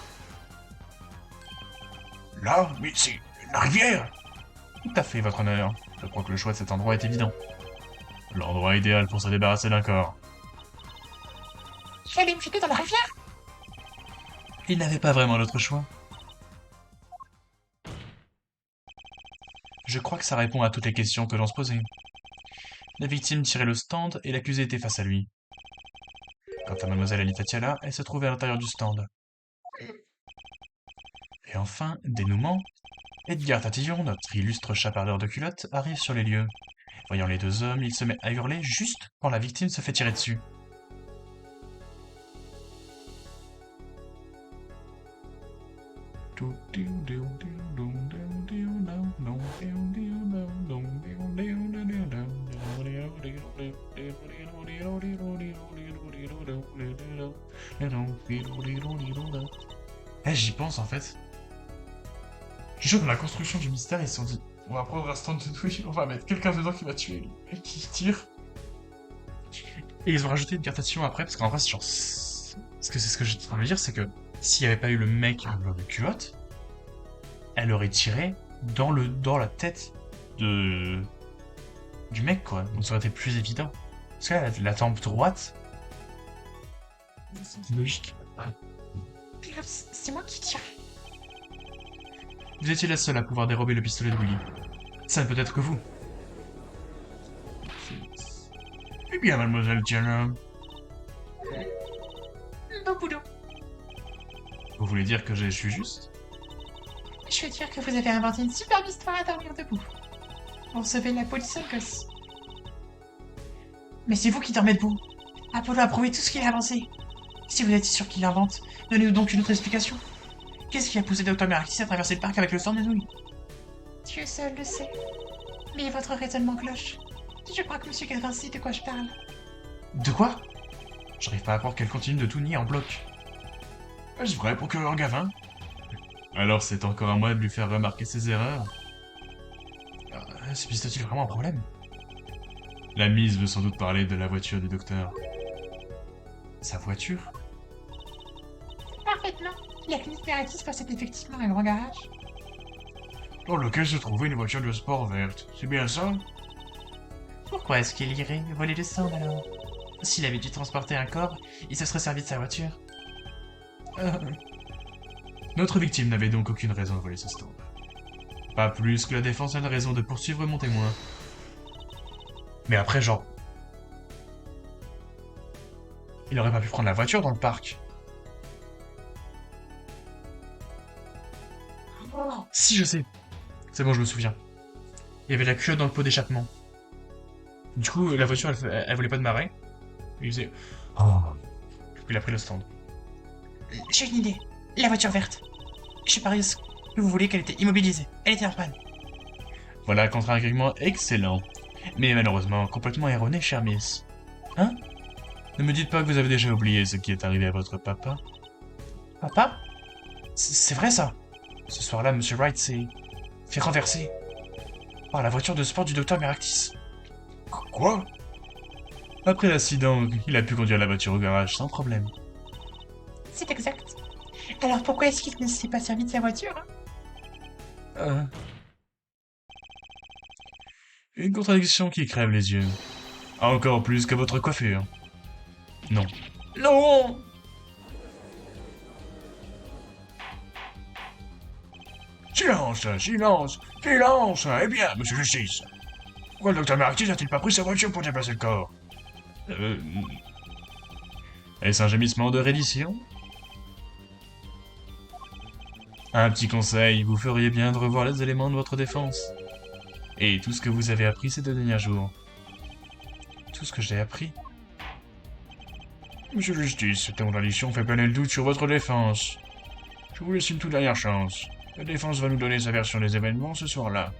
Là? Mais c'est la rivière! Tout à fait, votre honneur. Je crois que le choix de cet endroit est évident. L'endroit idéal pour se débarrasser d'un corps. Il allait me jeter dans la rivière? Il n'avait pas vraiment d'autre choix. Je crois que ça répond à toutes les questions que l'on se posait. La victime tirait le stand et l'accusé était face à lui. Quant à mademoiselle Anita Tiala, elle se trouvait à l'intérieur du stand. Et enfin, dénouement, Edgar Tatillon, notre illustre chapardeur de culottes, arrive sur les lieux. Voyant les deux hommes, il se met à hurler juste quand la victime se fait tirer dessus. Eh, j'y pense en fait. Je suis sûr que dans la construction du mystère, ils se sont dit on va prendre un stand de douille, on va mettre quelqu'un dedans qui va tuer lui, et qui tire. Et ils ont rajouté une captation après, parce qu'en vrai, c'est genre. Parce que c'est ce que j'étais en train de me dire, c'est que s'il n'y avait pas eu le mec de culotte, elle aurait tiré dans la tête du mec, quoi. Donc ça aurait été plus évident. Parce que là, la tempe droite, c'est logique. C'est moi qui tire. Vous étiez la seule à pouvoir dérober le pistolet de Willy. Ça ne peut être que vous. Eh bien, mademoiselle Tiana, Beau boulot. vous voulez dire que je suis juste? Je veux dire que vous avez inventé une superbe histoire à dormir debout. Pour sauver la peau du sale gosse. Mais c'est vous qui dormez debout. Apollo a prouvé tout ce qu'il a avancé. Si vous êtes sûr qu'il l'invente, donnez-nous donc une autre explication. Qu'est-ce qui a poussé Dr. Meritis à traverser le parc avec le sang des nouilles? Dieu seul le sait. Mais votre raisonnement cloche. Je crois que Monsieur Gavin sait de quoi je parle. De quoi? J'arrive pas à croire qu'elle continue de tout nier en bloc. Est-ce vrai, procureur Gavin? Alors c'est encore à moi de lui faire remarquer ses erreurs. Subsiste-t-il vraiment un problème? La mise veut sans doute parler de la voiture du docteur. Sa voiture? Parfaitement. La clinique Meritis possède effectivement un grand garage. Dans lequel se trouvait une voiture de sport verte. C'est bien ça? Pourquoi est-ce qu'il irait voler le stand alors? S'il avait dû transporter un corps, il se serait servi de sa voiture. Notre victime n'avait donc aucune raison de voler ce stand. Pas plus que la défense a une raison de poursuivre mon témoin. Mais après, genre, Il aurait pas pu prendre la voiture dans le parc. Oh, Si, je sais. C'est bon, je me souviens. Il y avait la culotte dans le pot d'échappement. Du coup, la voiture, elle voulait pas démarrer. Il faisait... Oh. Du coup, il a pris le stand. j'ai une idée. La voiture verte. Je parie ce que vous voulez qu'elle était immobilisée. Elle était en panne. Voilà un contre-argument excellent. Mais malheureusement, complètement erroné, cher Miss. Hein? Ne me dites pas que vous avez déjà oublié ce qui est arrivé à votre papa. Papa? C'est vrai ça. Ce soir-là, Monsieur Wright s'est fait renverser par la voiture de sport du docteur Meractis. Quoi? Après l'accident, il a pu conduire la voiture au garage sans problème. C'est exact. Alors pourquoi est-ce qu'il ne s'est pas servi de sa voiture hein? Une contradiction qui crève les yeux. Encore plus que votre coiffure. Non. Non. Silence, silence, silence. Eh bien, monsieur Justice. Pourquoi le docteur Meractis n'a-t-il pas pris sa voiture pour déplacer le corps? Est-ce un gémissement de reddition? Un petit conseil, vous feriez bien de revoir les éléments de votre défense. Et tout ce que vous avez appris ces 2 derniers jours. Tout ce que j'ai appris? Monsieur Justice, cette contradiction fait planer le doute sur votre défense. Je vous laisse une toute dernière chance. La défense va nous donner sa version des événements ce soir-là.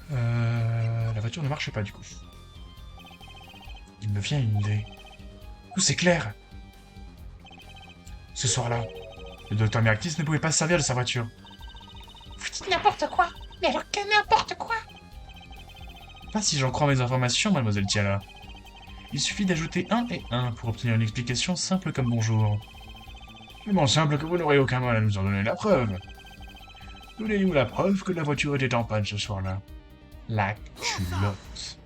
La voiture ne marchait pas du coup. Il me vient une idée. Tout c'est clair. Ce soir-là, le docteur Meractis ne pouvait pas se servir de sa voiture. Vous dites n'importe quoi. Mais alors que n'importe quoi. Pas si j'en crois mes informations, mademoiselle Tiala. Il suffit d'ajouter 1 et 1 pour obtenir une explication simple comme bonjour. Tellement simple que vous n'aurez aucun mal à nous en donner la preuve. Donnez-nous la preuve que la voiture était en panne ce soir-là. La culotte.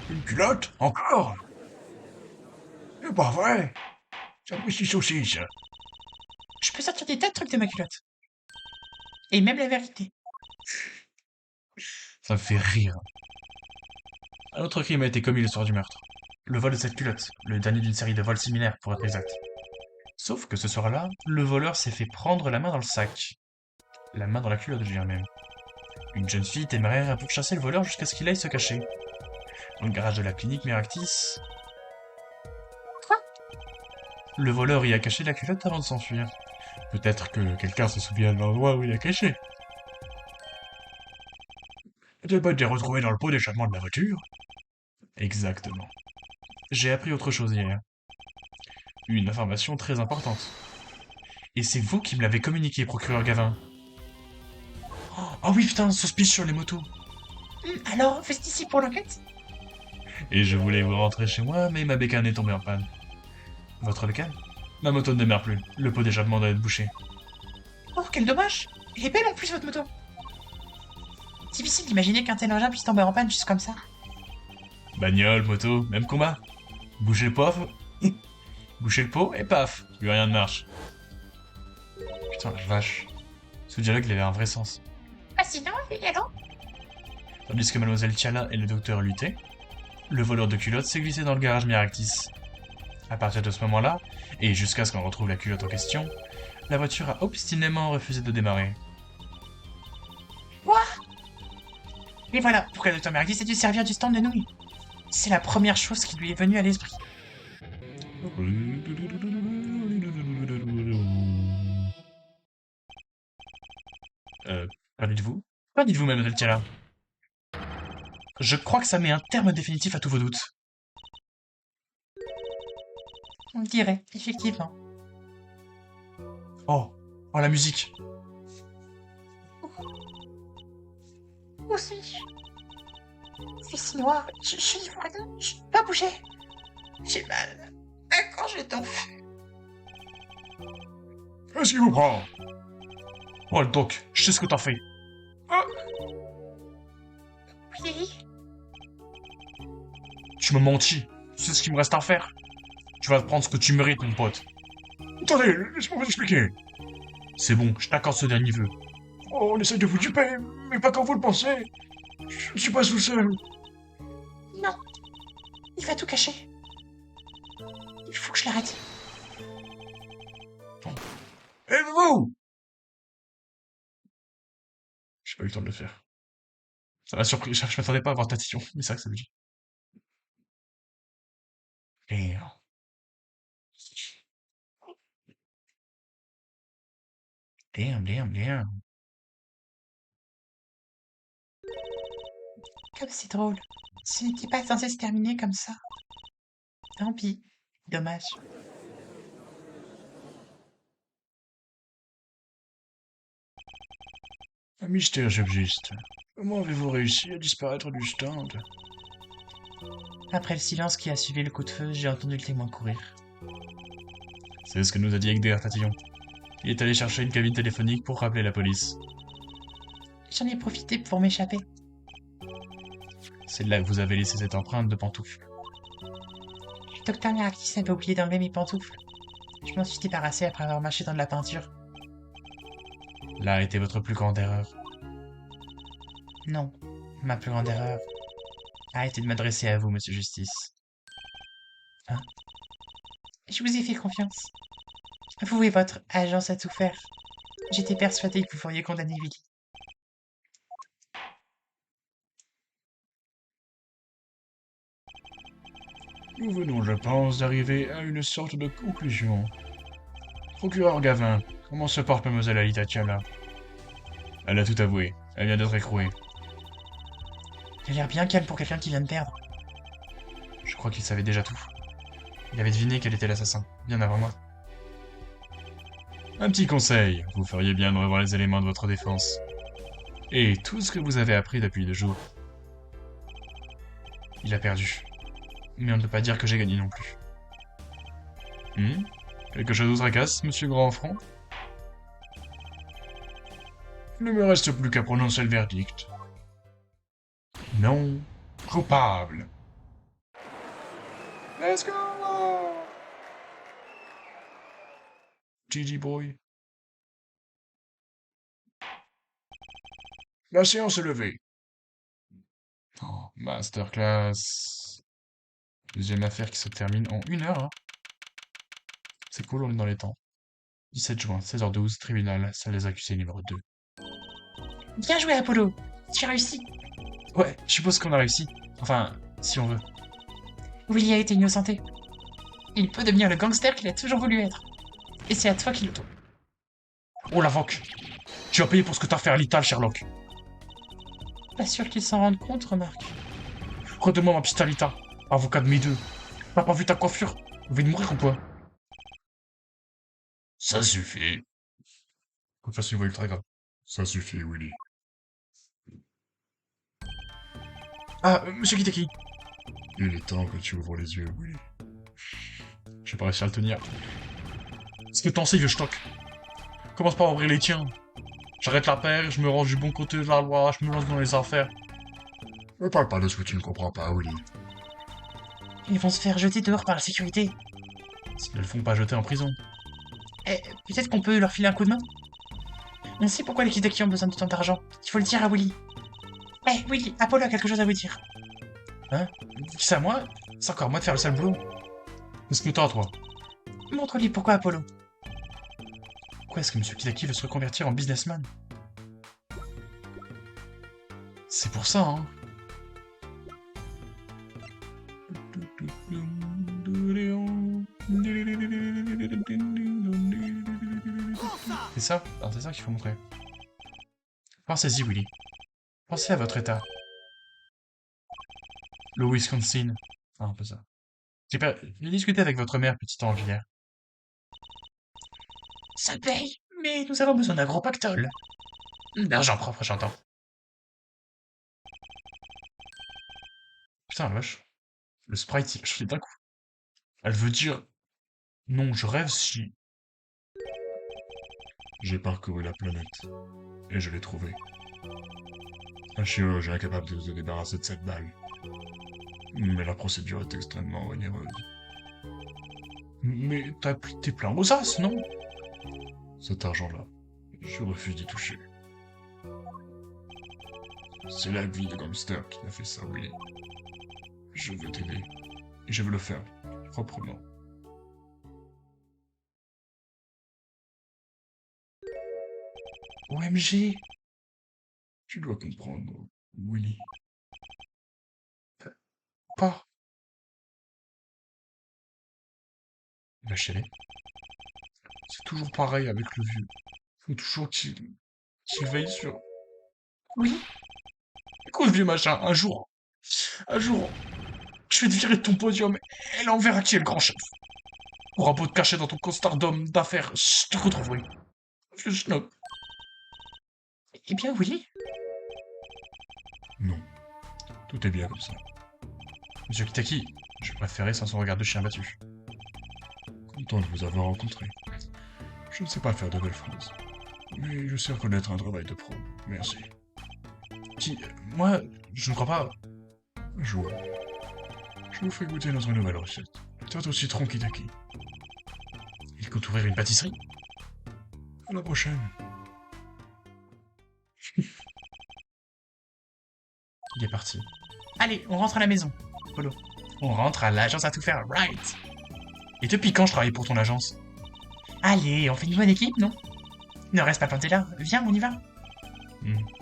Une culotte? Encore? C'est pas vrai. Ça me suit saucisse. Je peux sortir des tas de trucs de ma culotte. Et même la vérité. Ça me fait rire. Un autre crime a été commis le soir du meurtre. Le vol de cette culotte, le dernier d'une série de vols similaires pour être exact. Sauf que ce soir-là, le voleur s'est fait prendre la main dans le sac. La main dans la culotte, je dirais même. Une jeune fille téméraire a pourchassé le voleur jusqu'à ce qu'il aille se cacher. Dans le garage de la clinique Meractis. Quoi? Le voleur y a caché la culotte avant de s'enfuir. Peut-être que quelqu'un se souvient de l'endroit où il a caché. N'a-t-elle pas été retrouvée dans le pot d'échappement de la voiture? Exactement. J'ai appris autre chose hier. Une information très importante. Et c'est vous qui me l'avez communiqué, procureur Gavin. Oh oui, putain, ce speech sur les motos. Alors, vous êtes ici pour l'enquête? Et je voulais vous rentrer chez moi, mais ma bécane est tombée en panne. Votre bécane? Ma moto ne démarre plus. Le pot d'échappement doit être bouché. Oh, quel dommage. Elle est belle en plus, votre moto. Difficile d'imaginer qu'un tel engin puisse tomber en panne juste comme ça. Bagnole, moto, même combat. Boucher le pot, boucher le pot et paf, plus rien ne marche. Putain, la vache. Ce dialogue, il avait un vrai sens. Ah sinon, et alors? Tandis que Mademoiselle Tiala et le docteur luttaient, le voleur de culottes s'est glissé dans le garage Meractis. À partir de ce moment-là, et jusqu'à ce qu'on retrouve la culotte en question, la voiture a obstinément refusé de démarrer. Quoi? Et voilà pourquoi le docteur Meractis a dû servir du stand de nouilles. C'est la première chose qui lui est venue à l'esprit. Qu'en dites-vous? Qu'en dites-vous, Mademoiselle Tiala? Je crois que ça met un terme définitif à tous vos doutes. On le dirait, effectivement. Oh, oh la musique. Où suis-je? C'est si noir, je suis ivoirien, je peux pas bouger. J'ai mal. Quand je t'enfle. Qu'est-ce qui vous prend? Oh le doc, je sais ce que t'en fais. Oui. Tu me mentis. Tu sais ce qu'il me reste à faire. Tu vas te prendre ce que tu mérites, mon pote. Attendez, laissez-moi vous expliquer. C'est bon, je t'accorde ce dernier vœu. Oh, on essaie de vous duper, mais pas quand vous le pensez. Je ne suis pas tout seul. Non. Il va tout cacher. Il faut que je l'arrête. Et vous! J'ai pas eu le temps de le faire. Ça m'a surpris, je m'attendais pas à voir Tatillon, mais c'est vrai que ça me dit. Damn. Damn. Comme c'est drôle. Ce n'était pas censé se terminer comme ça. Tant pis. Dommage. Un mystère subsiste. Comment avez-vous réussi à disparaître du stand? Après le silence qui a suivi le coup de feu, j'ai entendu le témoin courir. C'est ce que nous a dit Egder, Tatillon. Il est allé chercher une cabine téléphonique pour rappeler la police. J'en ai profité pour m'échapper. C'est là que vous avez laissé cette empreinte de pantoufle. Le docteur Mirakis avait oublié d'enlever mes pantoufles. Je m'en suis débarrassé après avoir marché dans de la peinture. Là a été votre plus grande erreur. Non, ma plus grande erreur a été de m'adresser à vous, monsieur Justice. Je vous ai fait confiance. Vous et votre agence à tout faire. J'étais persuadée que vous feriez condamner Willy. Nous venons, je pense, d'arriver à une sorte de conclusion. Procureur Gavin, comment se porte mademoiselle Alita Tiala? Elle a tout avoué. Elle vient d'être écrouée. Il a l'air bien calme pour quelqu'un qui vient de perdre. Je crois qu'il savait déjà tout. Il avait deviné quel était l'assassin, bien avant moi. Un petit conseil, vous feriez bien de revoir les éléments de votre défense. Et tout ce que vous avez appris depuis 2 jours. Il a perdu. Mais on ne peut pas dire que j'ai gagné non plus. Quelque chose vous tracasse, monsieur Grandfront? Il ne me reste plus qu'à prononcer le verdict. Non. Coupable. Let's go! GG boy. La séance est levée. Oh, masterclass. Deuxième affaire qui se termine en 1 heure. Hein. C'est cool, on est dans les temps. 17 juin, 16h12, tribunal, salle des accusés numéro 2. Bien joué, Apollo. Tu as réussi. Ouais, je suppose qu'on a réussi. Enfin, si on veut. Willy a été innocenté. Il peut devenir le gangster qu'il a toujours voulu être. Et c'est à toi qu'il le doit. Oh la voque! Tu vas payer pour ce que t'as fait à Lital, Sherlock. Pas sûr qu'il s'en rende compte, remarque. Redemande ma petite Alita, avocat de mes deux. T'as pas vu ta coiffure? Vous de mourir ou quoi? Ça suffit. Faut que je fasse une voix ultra grave. Ça suffit, Willy. Ah, monsieur Kiteki. Il est temps que tu ouvres les yeux, Willy. Je vais pas réussir à le tenir. Ce que t'en sais, vieux stock. Commence par ouvrir les tiens. J'arrête la paire, je me range du bon côté de la loi, je me lance dans les affaires. Ne parle pas de ce que tu ne comprends pas, Willy. Ils vont se faire jeter dehors par la sécurité. S'ils ne le font pas jeter en prison. Eh, peut-être qu'on peut leur filer un coup de main. On sait pourquoi les Kiteki ont besoin de tant d'argent. Il faut le dire à Willy. Eh, Willy, Apollo a quelque chose à vous dire. Hein? Qui c'est à moi? C'est encore à moi de faire le sale boulot. Qu'est-ce que t'as, toi? Montre-lui pourquoi Apollo. Pourquoi est-ce que monsieur Kiteki veut se reconvertir en businessman? C'est pour ça, hein. C'est ça? Alors c'est ça qu'il faut montrer. Pensez-y, Willy. Pensez à votre état. Le Wisconsin. Ah, un peu ça. J'ai discuté avec votre mère, petite ange, hier. Ça paye, mais nous avons besoin d'un gros pactole. D'argent propre, j'entends. Putain, la vache. Le sprite, il a changé d'un coup. Elle veut dire... Non, je rêve si... J'ai parcouru la planète. Et je l'ai trouvé. Un chirurgien capable de se débarrasser de cette balle. Mais la procédure est extrêmement onéreuse. Mais t'es plein aux as, non? Cet argent-là, je refuse d'y toucher. C'est la vie de gangster qui a fait ça, Willy. Je veux t'aider. Et je veux le faire proprement. OMG! Tu dois comprendre, Willy. Pas. Lâchez-les. C'est toujours pareil avec le vieux. Faut toujours qu'il veille sur... Oui, Écoute, vieux machin, un jour, je vais te virer de ton podium et là on verra qui est le grand chef. T'auras beau te cacher dans ton costard d'homme d'affaires, je te retrouverai. Vieux schnock. eh bien oui. Non, tout est bien comme ça. Monsieur Kitaki, je préférais sans son regard de chien battu. Content de vous avoir rencontré. Je ne sais pas faire de belles phrases, mais je sais reconnaître un travail de pro. Merci. Moi, je ne crois pas. Un jour, je vous ferai goûter notre nouvelle recette. Tarte au citron Kitaki. Il compte ouvrir une pâtisserie. À la prochaine. Il est parti. Allez, on rentre à la maison. Polo. On rentre à l'agence à tout faire, right? Et depuis quand je travaille pour ton agence? Allez, on fait une bonne équipe, non? Ne reste pas planté là. Viens, on y va.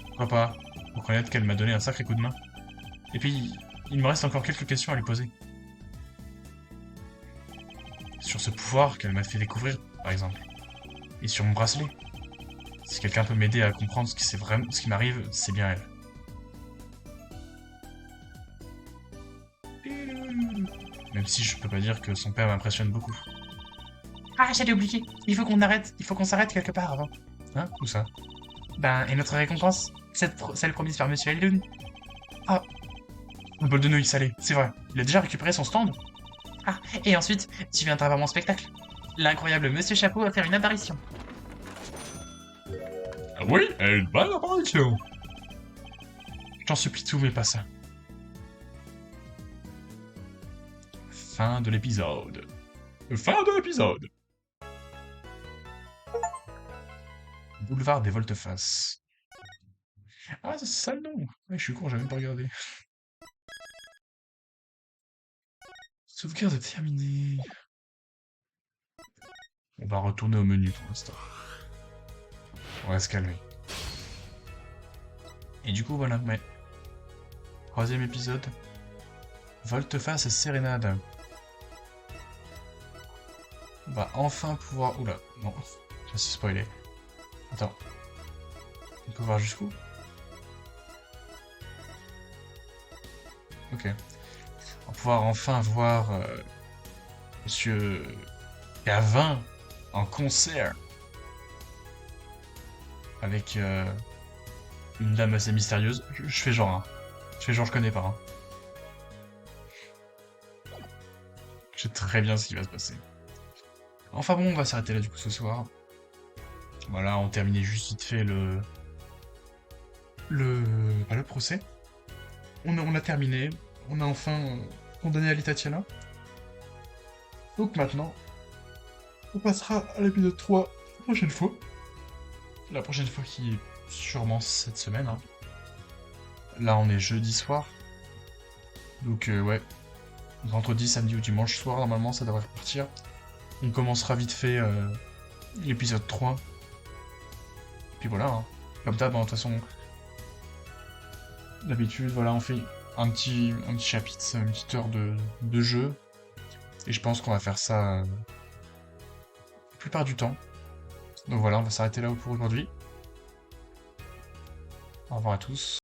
Pourquoi pas? Pour reconnaître qu'elle m'a donné un sacré coup de main. Et puis, il me reste encore quelques questions à lui poser. Sur ce pouvoir qu'elle m'a fait découvrir, par exemple. Et sur mon bracelet. Si quelqu'un peut m'aider à comprendre ce qui m'arrive, c'est bien elle. Même si je peux pas dire que son père m'impressionne beaucoup. Ah, j'allais oublier. Il faut qu'on s'arrête quelque part avant. Hein? Où ça? Ben, et notre récompense? Celle promise par Monsieur Eldoun. Ah! Le bol de nouilles salées, c'est vrai. Il a déjà récupéré son stand? Ah, et ensuite, tu viendras voir mon spectacle. L'incroyable Monsieur Chapeau va faire une apparition. Ah oui, une bonne apparition. J'en supplie tout, mais pas ça. Fin de l'épisode. Fin de l'épisode. Boulevard des Volte-Face. Ah, c'est ça le nom. Ouais, je suis con, j'avais même pas regardé. Sauvegarde terminée. On va retourner au menu pour l'instant. On va se calmer. Et du coup, voilà, ouais. Troisième épisode. Volte-Face et Sérénade. On va enfin pouvoir... Oula, non. Ça c'est spoilé. Attends. On peut voir jusqu'où? Ok. On va pouvoir enfin voir Monsieur Gavin en concert avec une dame assez mystérieuse. Je fais genre, hein. Je fais genre je connais pas. Hein. Je sais très bien ce qui va se passer. Enfin bon, on va s'arrêter là du coup ce soir. Voilà, on terminait juste vite fait le procès. On a terminé. On a enfin condamné Ali Tatiana. Donc maintenant, on passera à l'épisode 3 la prochaine fois. La prochaine fois qui est sûrement cette semaine. Hein. Là, on est jeudi soir. Donc ouais, vendredi, samedi ou dimanche soir, normalement, ça devrait repartir. On commencera vite fait l'épisode 3. Puis voilà, hein. Comme d'hab, de toute façon, d'habitude, voilà, on fait un petit chapitre, une petite heure de jeu. Et je pense qu'on va faire ça la plupart du temps. Donc voilà, on va s'arrêter là pour aujourd'hui. Au revoir à tous.